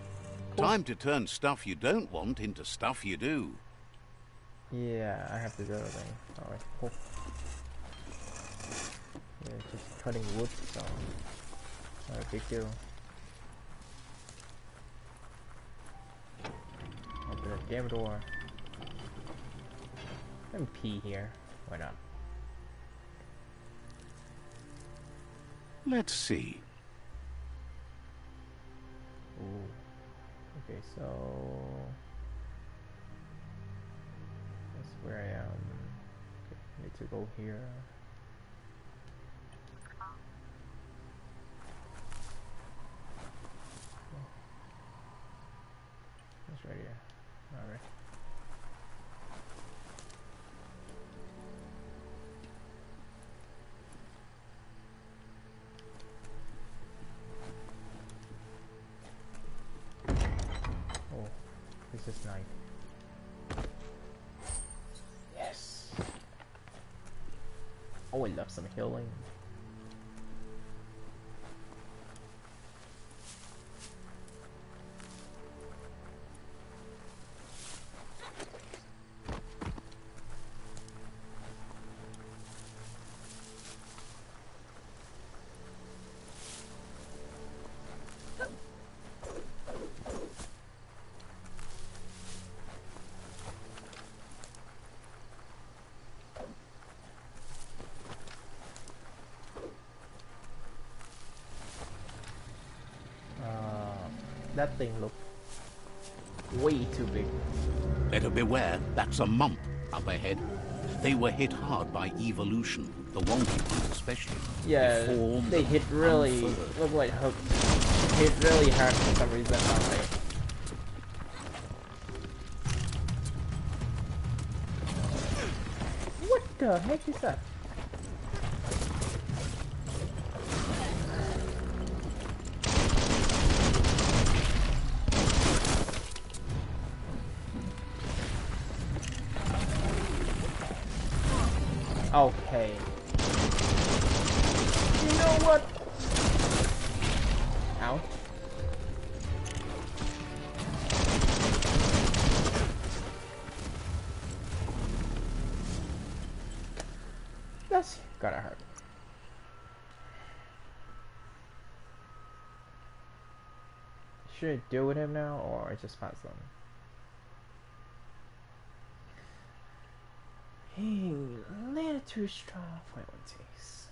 Time to turn stuff you don't want into stuff you do. Yeah, I have to do everything. Alright, cool. Yeah, just cutting wood, so not a big deal. Open the damn door. Let me pee here. Why not? Let's see. Ooh. Okay, so that's where I am. Okay, need to go here. That's right here. Alright. Oh, this is nice. Yes. Oh, I love some healing. That thing looked way too big. Better beware, that's a mump up ahead. They were hit hard by evolution, the wonky ones especially. Yeah, they hit really, look like hook. Hit really hard for some reason, don't they? What the heck is that? Okay. You know what? Ow. That's gotta hurt. Should I deal with him now or just pass them? Hey, a little too strong for my own taste.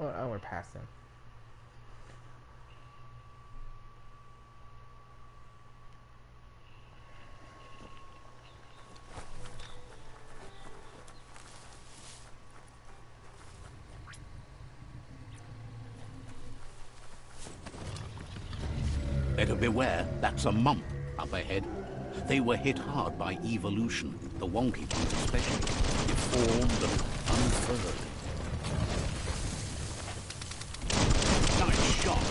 Oh, I went past him. Better beware, that's a mump up ahead. They were hit hard by evolution, the wonky ones especially, deformed and unfurled. Nice shot.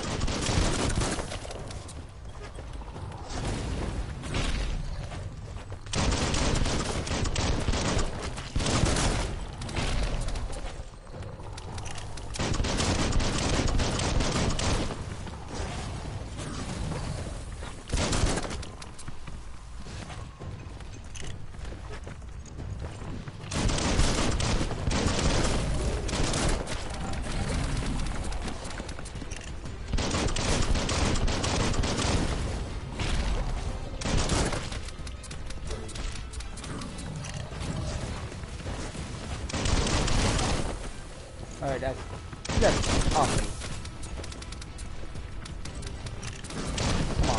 Alright, that's awesome. Come on.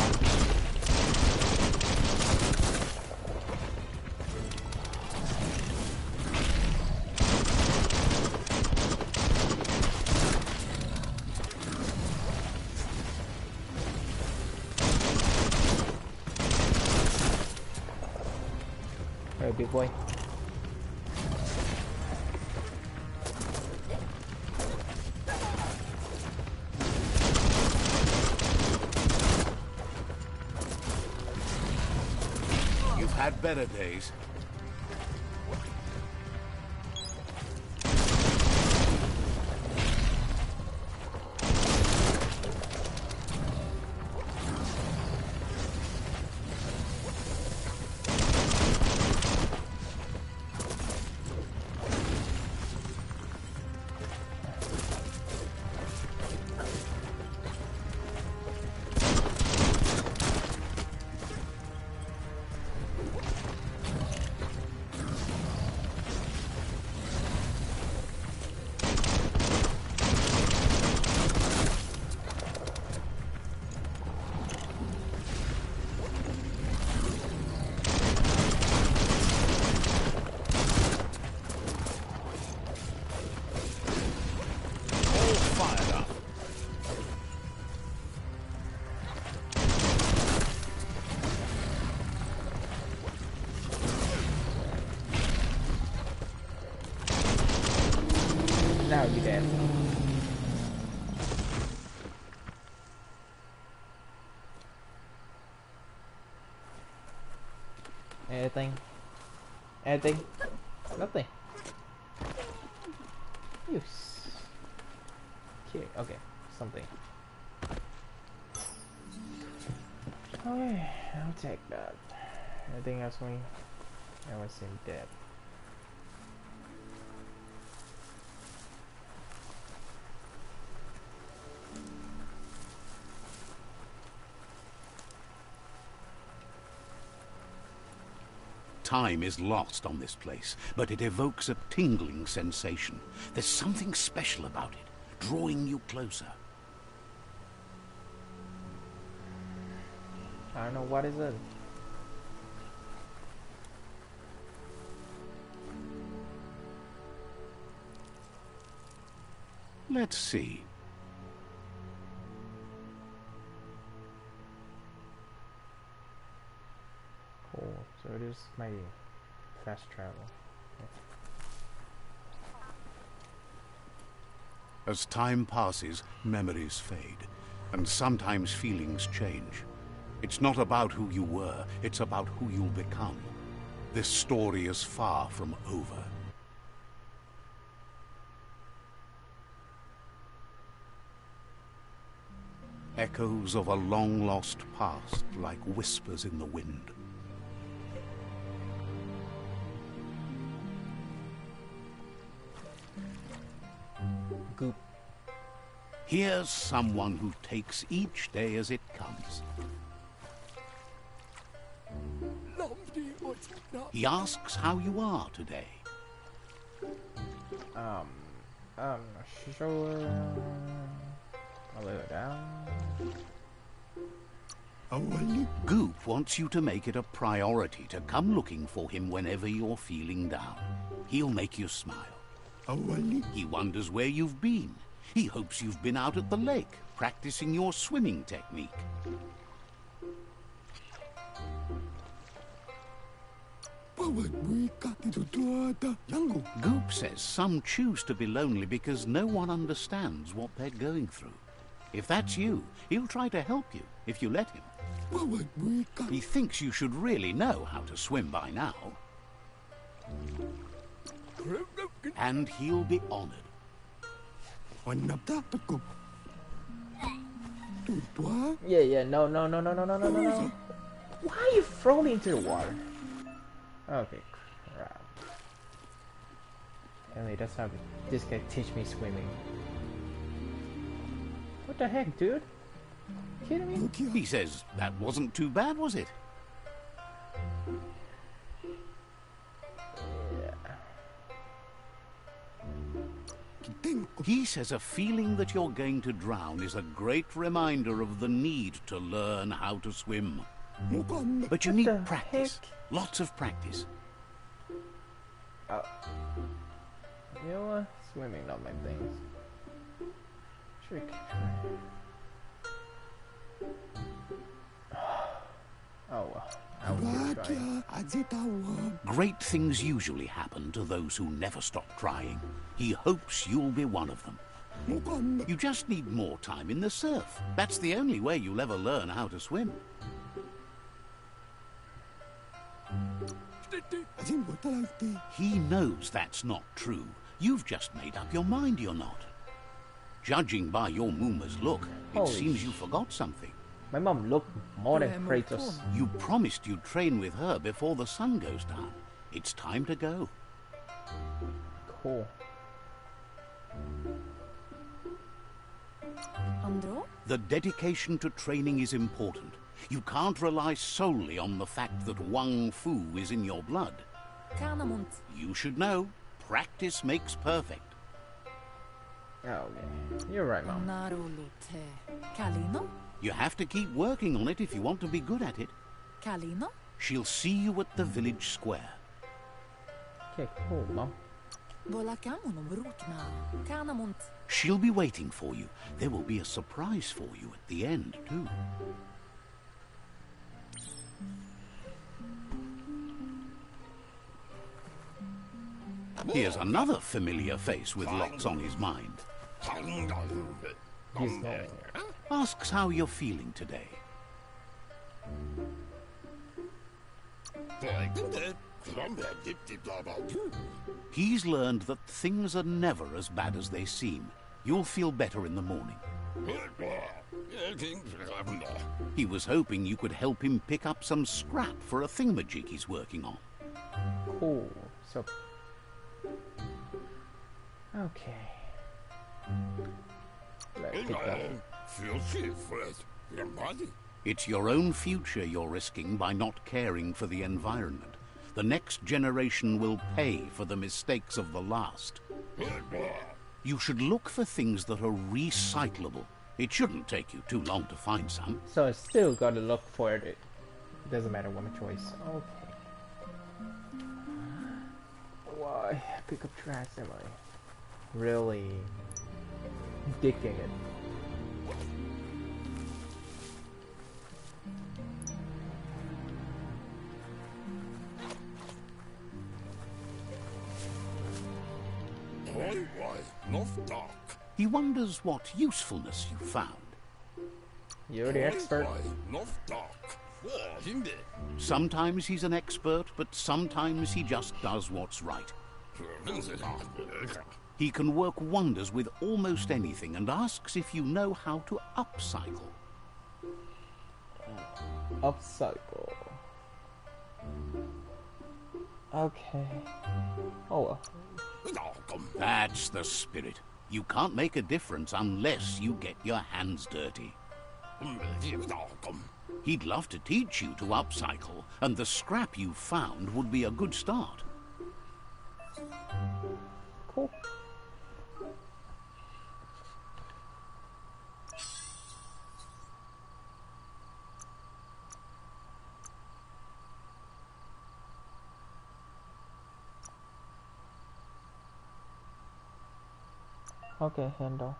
Alright, big boy. Had better days. fired up. Now you dead. Anything? Anything? Nothing. Use. Okay, something. Okay, I'll take that. Anything else for me? I was in dead. Time is lost on this place, but it evokes a tingling sensation. There's something special about it, drawing you closer. I don't know what is it. Let's see. Cool. So it is my fast travel. As time passes, memories fade, and sometimes feelings change. It's not about who you were, it's about who you'll become. This story is far from over. Echoes of a long-lost past, like whispers in the wind. Goop. Here's someone who takes each day as it comes. He asks how you are today. Sure. A little down. Goop wants you to make it a priority to come looking for him whenever you're feeling down. He'll make you smile. He wonders where you've been. He hopes you've been out at the lake, practicing your swimming technique. Goop says some choose to be lonely because no one understands what they're going through. If that's you, he'll try to help you if you let him. He thinks you should really know how to swim by now. And he'll be honored. Yeah, no. Why are you thrown into the water? Okay, crap. Anyway, that's how this guy teach me swimming. What the heck, dude? Kidding me? He says that wasn't too bad, was it? He says a feeling that you're going to drown is a great reminder of the need to learn how to swim. But you need practice. Lots of practice. You know what? Swimming, not my things. Trick. Oh well. Great things usually happen to those who never stop trying. He hopes you'll be one of them. You just need more time in the surf. That's the only way you'll ever learn how to swim. He knows that's not true. You've just made up your mind you're not. Judging by your Muma's look, it seems you forgot something. My mom looked more than Kratos. You promised you'd train with her before the sun goes down. It's time to go. Cool. Andro? The dedication to training is important. You can't rely solely on the fact that Wang Fu is in your blood. Kanamunt. You should know, practice makes perfect. Okay. You're right, Mom. Narulute. Kalino? You have to keep working on it if you want to be good at it. Kalino? She'll see you at the village square. Okay, cool, Mom. Vola kamunum rutna. Kanamunt. She'll be waiting for you. There will be a surprise for you at the end, too. Here's another familiar face with lots on his mind. He's not. Asks how you're feeling today. He's learned that things are never as bad as they seem. You'll feel better in the morning. He was hoping you could help him pick up some scrap for a thingamajig he's working on. Cool. So. Okay. Let's get going. It's your own future you're risking by not caring for the environment. The next generation will pay for the mistakes of the last. You should look for things that are recyclable. It shouldn't take you too long to find some. So I still gotta look for it. It doesn't matter what my choice. Okay. Why pick up trash am I really digging it? He wonders what usefulness you found. You're the expert. Sometimes he's an expert, but sometimes he just does what's right. He can work wonders with almost anything and asks if you know how to upcycle. Upcycle. Okay. Oh well. That's the spirit. You can't make a difference unless you get your hands dirty. He'd love to teach you to upcycle, and the scrap you found would be a good start. Cool. Okay, handle.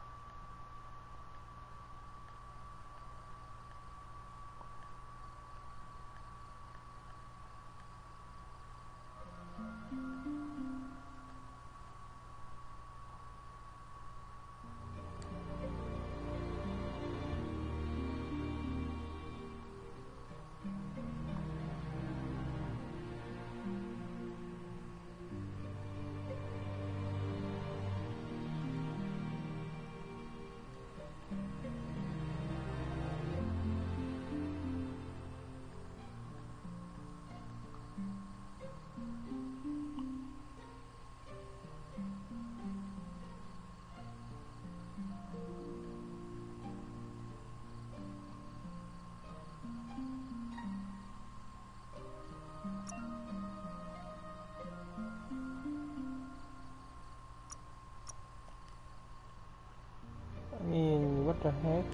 I mean, what the heck?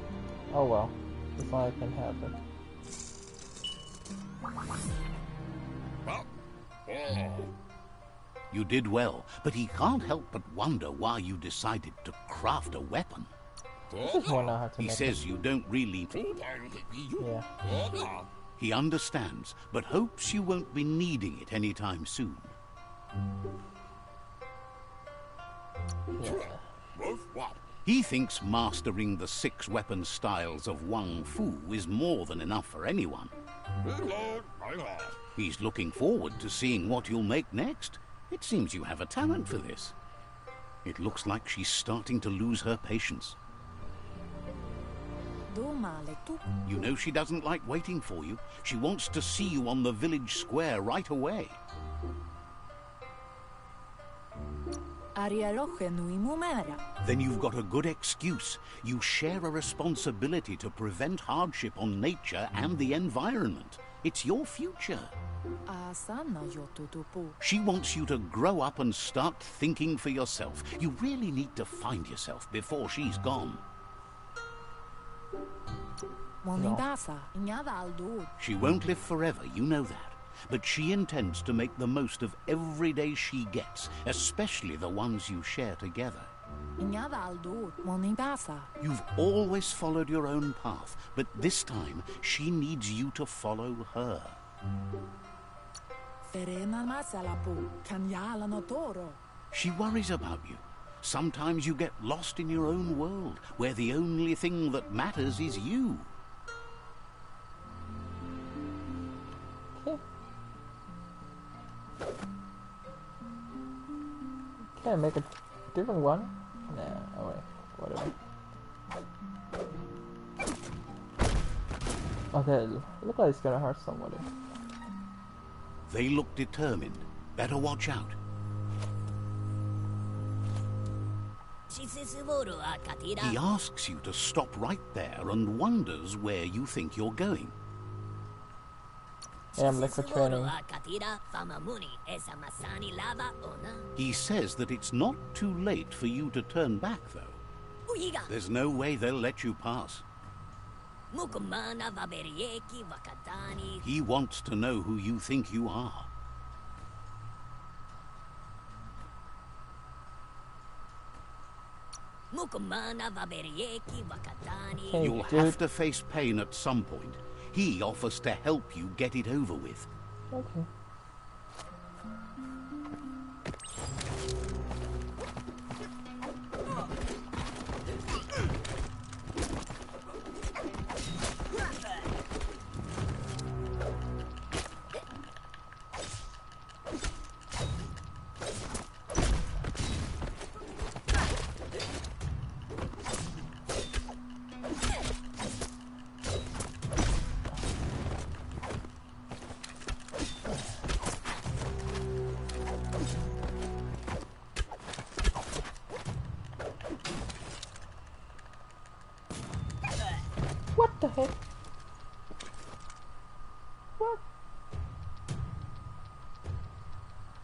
Oh well, if I can have it. You did well, but he can't help but wonder why you decided to craft a weapon. Just wanna know how to He make says you don't really... it. Yeah. He understands, but hopes you won't be needing it anytime soon. Yeah. He thinks mastering the 6 weapon styles of Wang Fu is more than enough for anyone. He's looking forward to seeing what you'll make next. It seems you have a talent for this. It looks like she's starting to lose her patience. You know she doesn't like waiting for you. She wants to see you on the village square right away. Then you've got a good excuse. You share a responsibility to prevent hardship on nature and the environment. It's your future. She wants you to grow up and start thinking for yourself. You really need to find yourself before she's gone. No. She won't live forever, you know that. but she intends to make the most of every day she gets, especially the ones you share together. You've always followed your own path, but this time she needs you to follow her. She worries about you. Sometimes you get lost in your own world, where the only thing that matters is you. Can I make a different one? Nah, alright, whatever. Okay, look like it's gonna hurt somebody. They look determined. Better watch out. He asks you to stop right there and wonders where you think you're going. Yeah, I'm late for training. He says that it's not too late for you to turn back, though. There's no way they'll let you pass. He wants to know who you think you are. Hey, You'll have to face pain at some point. He offers to help you get it over with. Okay. What the heck? What?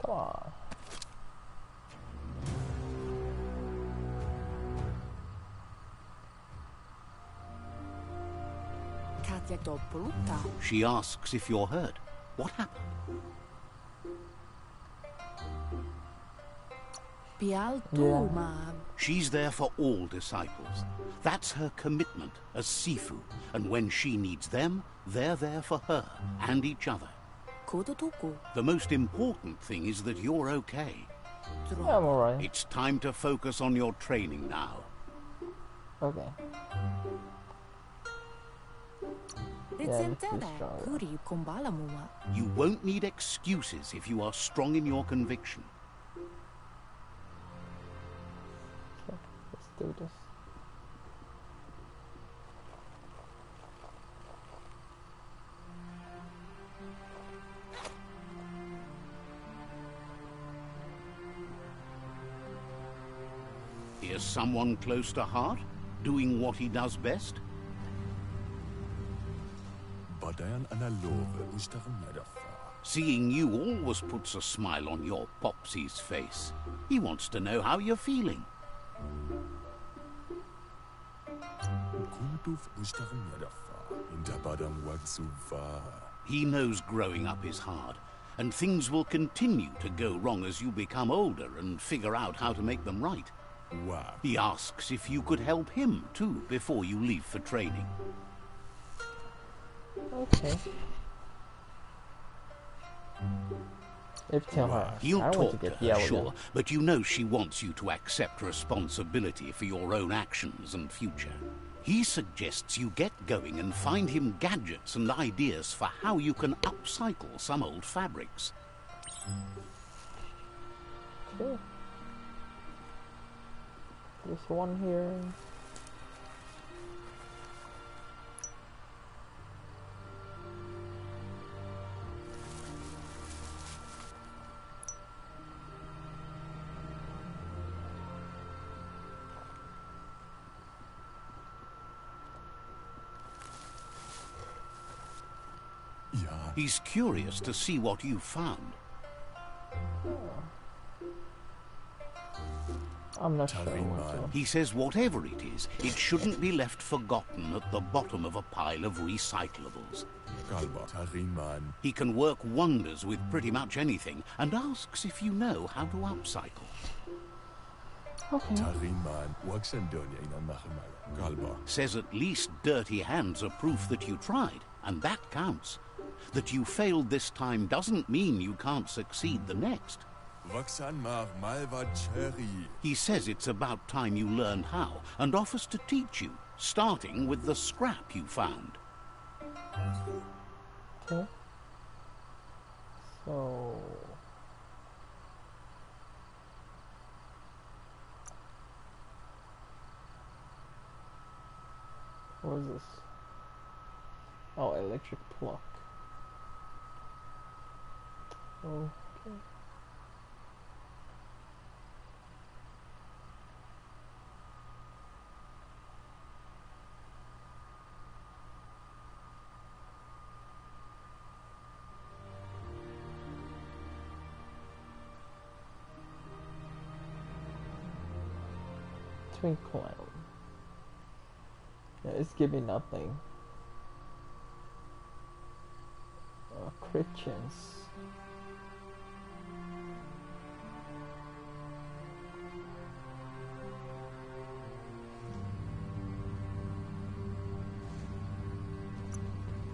Come on. She asks if you're hurt. What happened? She's there for all disciples. That's her commitment as Sifu. And when she needs them, they're there for her and each other. The most important thing is that you're okay. Yeah, I'm alright. It's time to focus on your training now. Okay. Yeah, let's be strong. You won't need excuses if you are strong in your conviction. Okay, let's do this. Is someone close to heart, doing what he does best? Seeing you always puts a smile on your Popsy's face. He wants to know how you're feeling. He knows growing up is hard, and things will continue to go wrong as you become older and figure out how to make them right. He asks if you could help him, too, before you leave for training. Okay. Tell her. He'll I want to talk to get her, yelled sure, at. but you know she wants you to accept responsibility for your own actions and future. He suggests you get going and find him gadgets and ideas for how you can upcycle some old fabrics. Okay. There's one here. He's curious to see what you found. I'm not sure what to. He says whatever it is, it shouldn't be left forgotten at the bottom of a pile of recyclables. He can work wonders with pretty much anything and asks if you know how to upcycle. Okay. Says at least dirty hands are proof that you tried, and that counts. That you failed this time doesn't mean you can't succeed the next. He says it's about time you learned how, and offers to teach you, starting with the scrap you found. Okay. So... what is this? Oh, electric plug. Okay. Twin cloud. Yeah, it's giving nothing. Crit chance.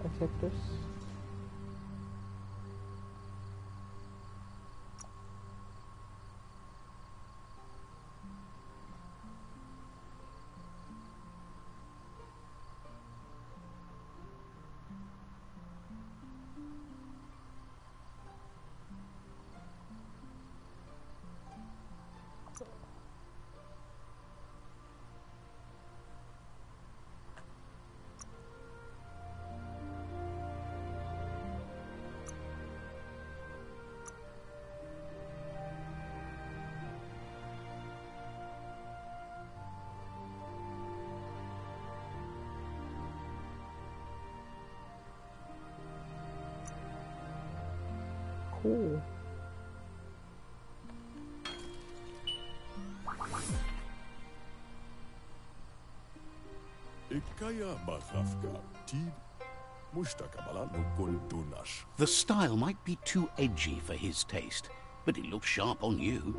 I take this. Cool. The style might be too edgy for his taste, but it looks sharp on you.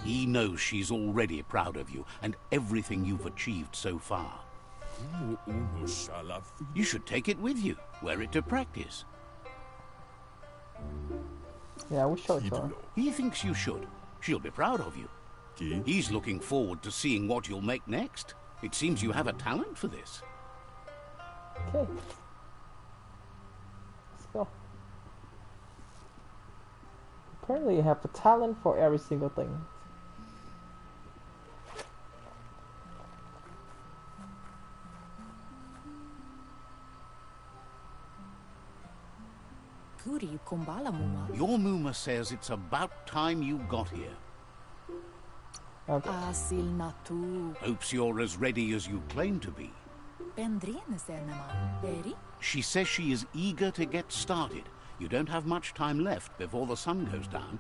He knows she's already proud of you and everything you've achieved so far. You should take it with you, wear it to practice. Yeah, we'll show it to her. He thinks you should. She'll be proud of you. He's looking forward to seeing what you'll make next. It seems you have a talent for this. Okay. Let's go. Apparently you have a talent for every single thing. Your Muma says it's about time you got here. Okay. Hopes you're as ready as you claim to be. She says she is eager to get started. You don't have much time left before the sun goes down.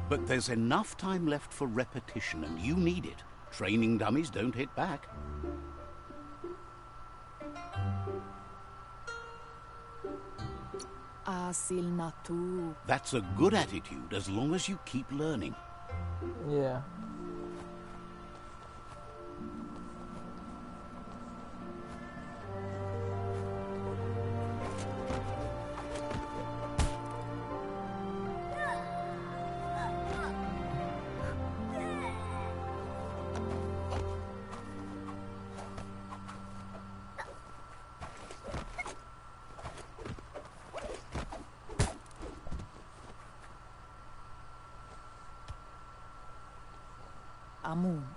But there's enough time left for repetition, and you need it. Training dummies don't hit back. That's a good attitude as long as you keep learning. Yeah.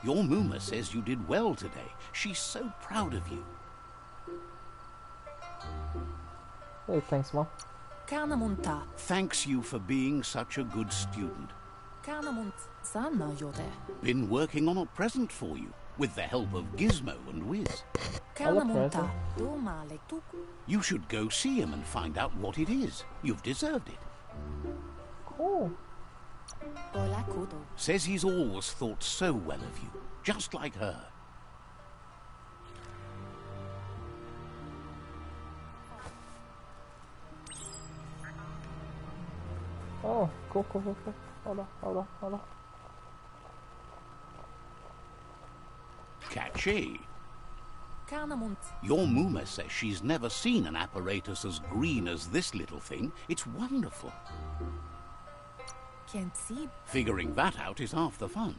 Your Muma says you did well today. She's so proud of you. Hey, thanks, Mom. Thanks you for being such a good student. Been working on a present for you, with the help of Gizmo and Wiz. You should go see him and find out what it is. You've deserved it. Cool. Bola kudo. Says he's always thought so well of you, just like her. Oh, cool. Hold on. Catchy. Kanamunt. Your Muma says she's never seen an apparatus as green as this little thing. It's wonderful. Can't see. Figuring that out is half the fun.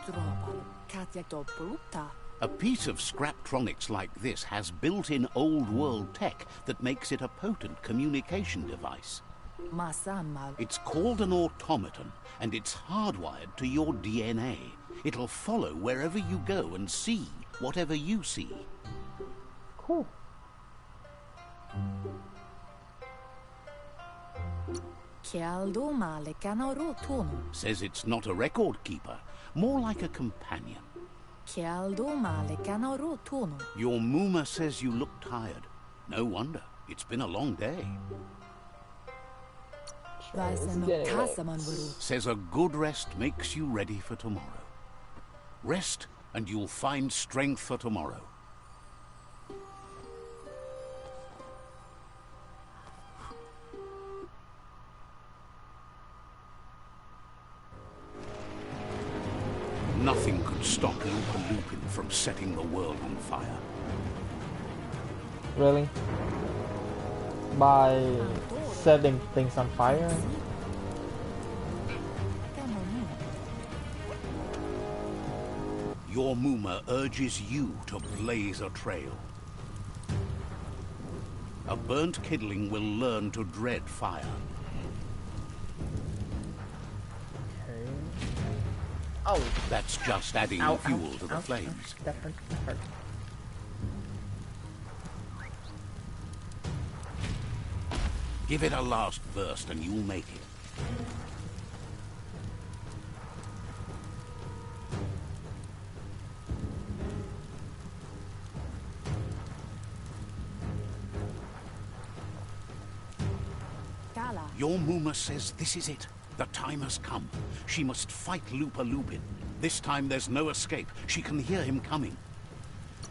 Dropal. Katya Dobruta. A piece of Scraptronics like this has built-in old-world tech that makes it a potent communication device. Masamal. It's called an automaton, and it's hardwired to your DNA. It'll follow wherever you go and see whatever you see. Cool. Kialdo male kanaro tonu. Says it's not a record keeper, more like a companion. Kialdo male kanaro tonu. Your Muma says you look tired. No wonder. It's been a long day. Vaisen kasaman vuru. Says a good rest makes you ready for tomorrow. Rest, and you'll find strength for tomorrow. Nothing could stop Lupa Lupin from setting the world on fire. Really? By setting things on fire? Your Muma urges you to blaze a trail. A burnt kidling will learn to dread fire. Okay. Oh! That's just adding Ow, fuel ouch, to the ouch, flames. ouch. That hurt. Give it a last burst and you'll make it. Kala. Your Muma says this is it. The time has come. She must fight Lupa Lupin. This time there's no escape. She can hear him coming.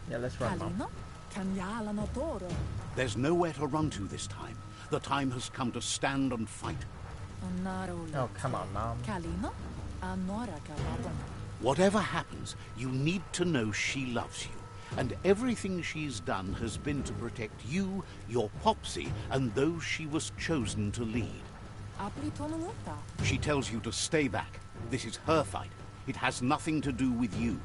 Yeah, let's run, Mom. Kalino. Kanyala no toro. There's nowhere to run to this time. The time has come to stand and fight. Onaro. Oh, come on, Mom. Kalino. Anora kababon. Whatever happens, you need to know she loves you. And everything she's done has been to protect you, your Popsy, and those she was chosen to lead. Apli tonuota. She tells you to stay back. This is her fight. It has nothing to do with you.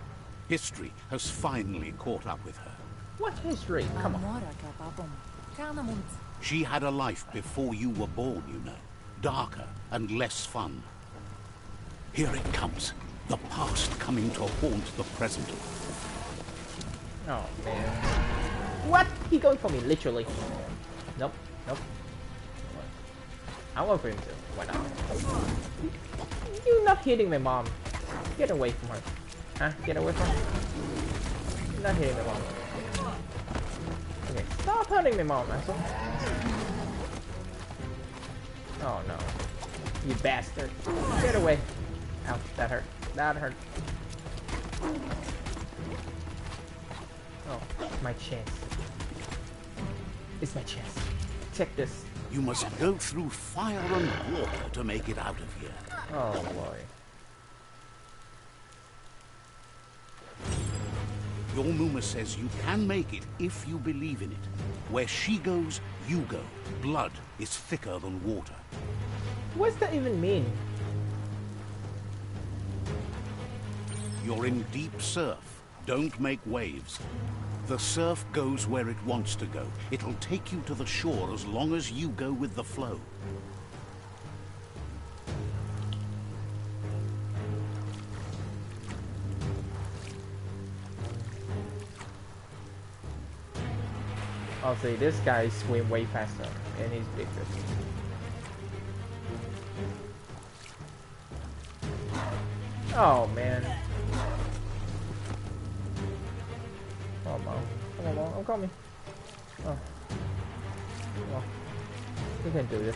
History has finally caught up with her. What history? Come on. Anora kababon. Kanamunt. She had a life before you were born, you know. Darker and less fun. Here it comes. The past coming to haunt the present. Oh, man. What? He going for me, literally. Nope. I want for him to. Why not? You're not hitting me, Mom. Get away from her. Huh? Get away from her. You're not hitting me, Mom. Okay, stop hurting me, Mom, asshole. Oh, no. You bastard. Get away. Ouch, that hurt. That hurt. Oh, my chance. It's my chance. Check this. You must go through fire and water to make it out of here. Oh, boy. Your Muma says you can make it if you believe in it. Where she goes, you go. Blood is thicker than water. What's that even mean? You're in deep surf. Don't make waves. The surf goes where it wants to go. It'll take you to the shore as long as you go with the flow. I'll say this guy swim way faster and he's bigger. Oh man. Come on, I'm coming. Oh. Well, we can do this.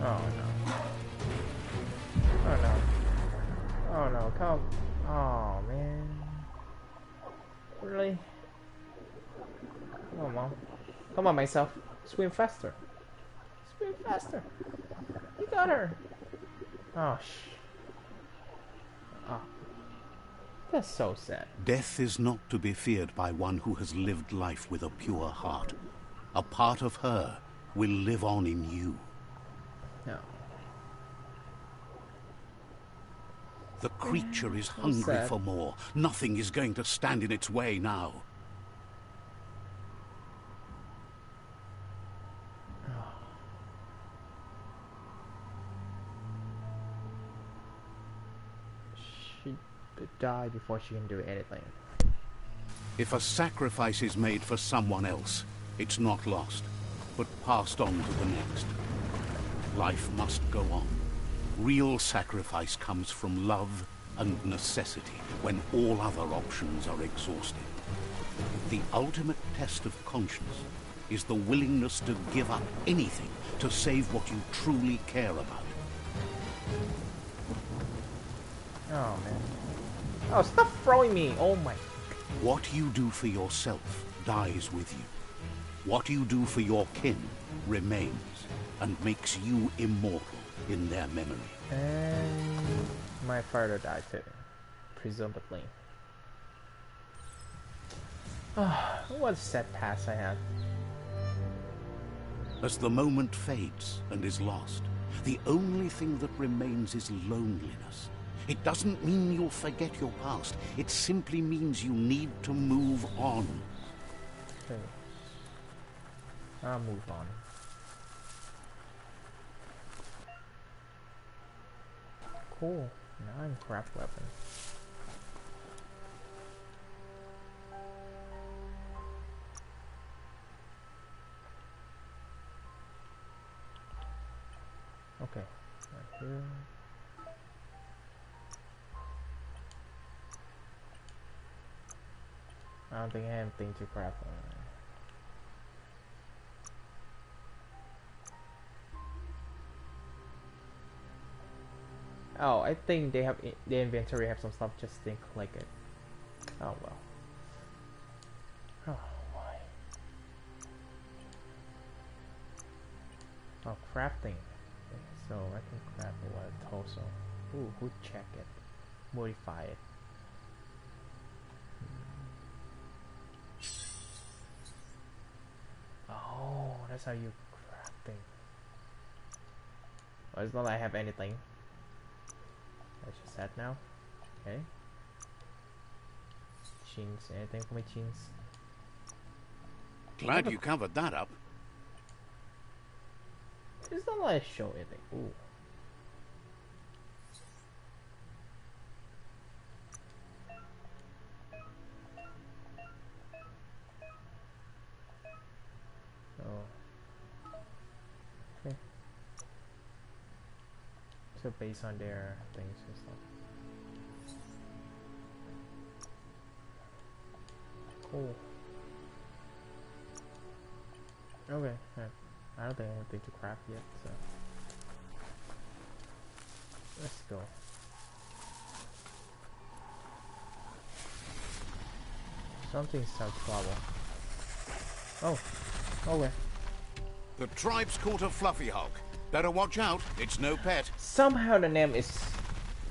Oh no. Oh no. Oh no, come. Oh man. Really? Come on, Mom. Come on, myself. Swim faster. Swim faster. You got her. Oh, oh. That's so sad. Death is not to be feared by one who has lived life with a pure heart. A part of her will live on in you. No. The creature is hungry sad. for more. Nothing is going to stand in its way now. She died before she can do anything. If a sacrifice is made for someone else, it's not lost, but passed on to the next. Life must go on. Real sacrifice comes from love and necessity when all other options are exhausted. The ultimate test of conscience is the willingness to give up anything to save what you truly care about. Oh man. Oh, stop throwing me! Oh my. What you do for yourself dies with you. What you do for your kin remains and makes you immortal in their memory. And my father died too, presumably. Oh, what a sad past I had. As the moment fades and is lost, the only thing that remains is loneliness. It doesn't mean you'll forget your past. It simply means you need to move on. Okay. I'll move on. Cool. Now I'm craft weapon. Okay. Right here. I don't think I have anything to craft on. Oh, I think they have the inventory have some stuff. Just didn't click it. Oh well. Oh why? Oh, crafting. Okay, so I can craft a torso. Ooh, who check it? Modify it. Oh, that's how you crafting. Oh, it's not like I have anything. I just said now. Okay. Jeans, anything for my jeans? Glad you covered that up. It's not like I show anything. Ooh. Oh. Okay. So based on their things and stuff. Cool. Okay. I don't think I have anything to craft yet, so let's go. Something's some trouble. Oh, okay. The tribe's caught a fluffy hulk. Better watch out, it's no pet. Somehow the name is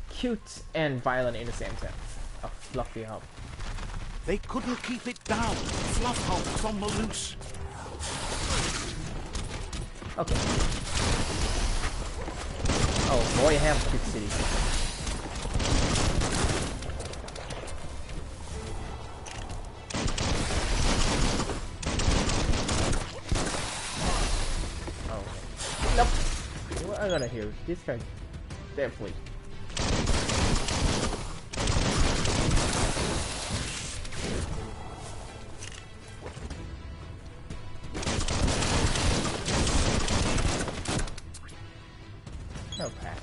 cute and violent in the same sense. A fluffy hub. They couldn't keep it down. Fluff hulk's on the loose. Okay. Oh boy, I have cute city. Oh. Nope. What I gotta hear? This guy definitely. Okay.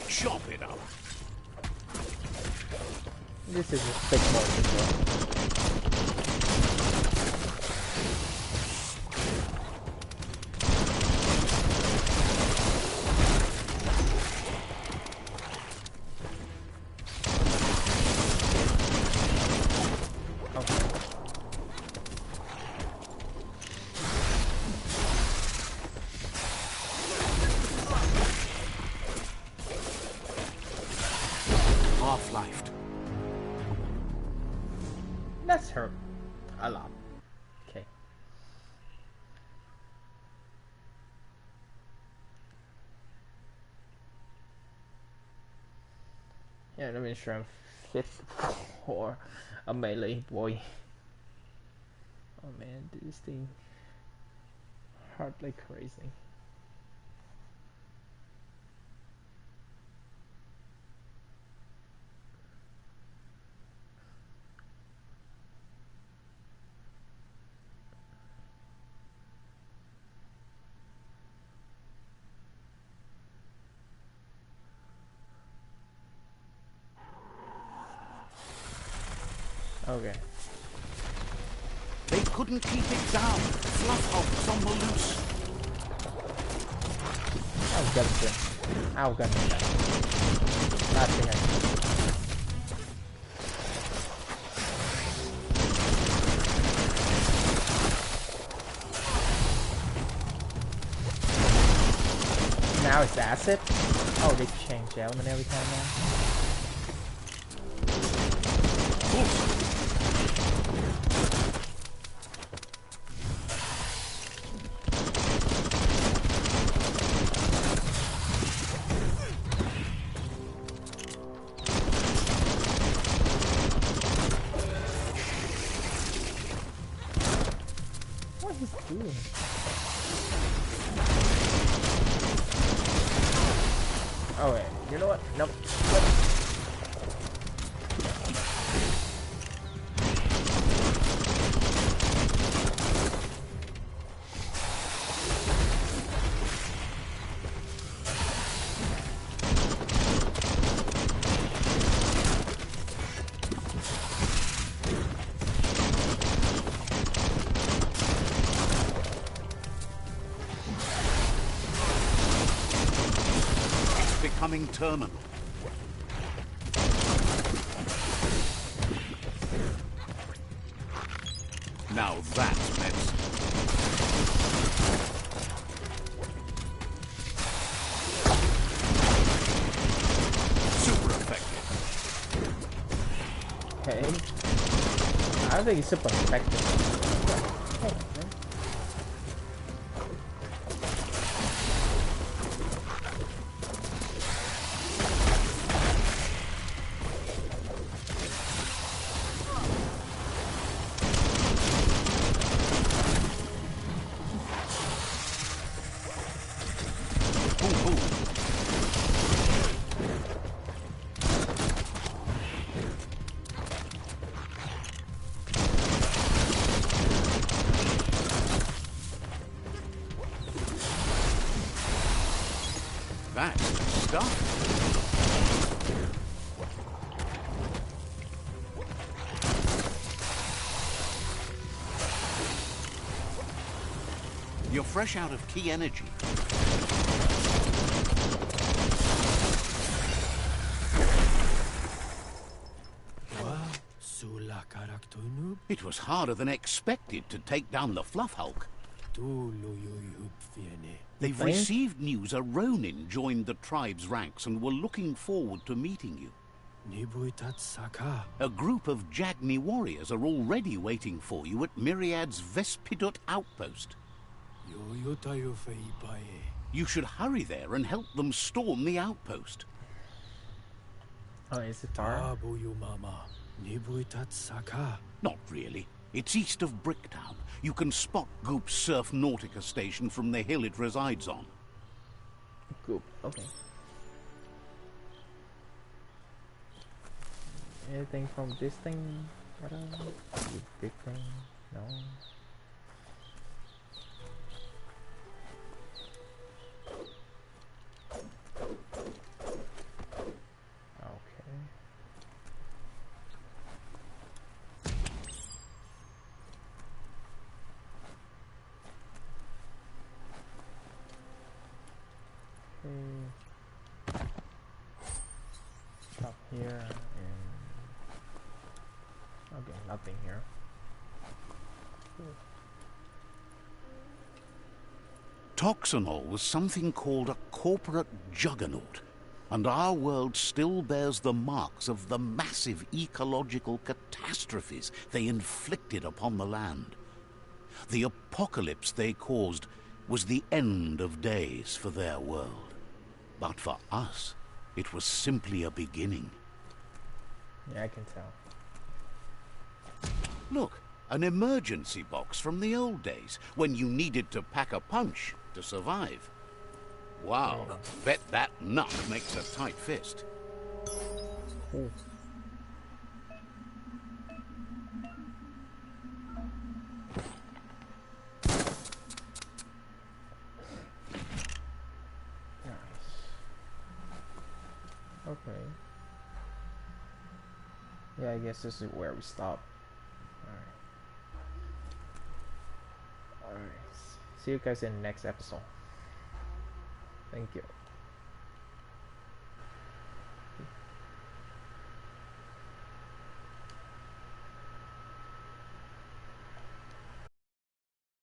Chop it. it up. This is a big part as well. Half-lifed. That's hurt a lot. Okay. Yeah, let me sure I'm fit for a melee boy. Oh man, this thing hurt like crazy. Okay. They couldn't keep it down. Fluff hulks on the loose. I'll get it. I'll get it. Last thing I now it's acid? Oh, they change the element every time now. What is he doing? Oh wait, you know what? Nope. Becoming terminal. Now that's medicine. Super effective. Okay. I don't think it's super effective. Hey, man. That's the stuff. You're fresh out of key energy. It was harder than expected to take down the Fluff Hulk. They've received news a Ronin joined the tribe's ranks and were looking forward to meeting you. A group of Jagni warriors are already waiting for you at Myriad's Vespidut outpost. You should hurry there and help them storm the outpost. Oh, is it far? Not really. It's east of Bricktown. You can spot Goop's Surf Nautica station from the hill it resides on. Goop, okay. Anything from this thing? Big thing? No. here and okay, nothing here. Toxanol was something called a corporate juggernaut, and our world still bears the marks of the massive ecological catastrophes they inflicted upon the land. The apocalypse they caused was the end of days for their world. But for us, it was simply a beginning. Yeah, I can tell. Look, an emergency box from the old days, when you needed to pack a punch to survive. Wow, bet that nut makes a tight fist. Cool. Nice. Okay. Yeah, I guess this is where we stop. Alright. See you guys in the next episode. Thank you.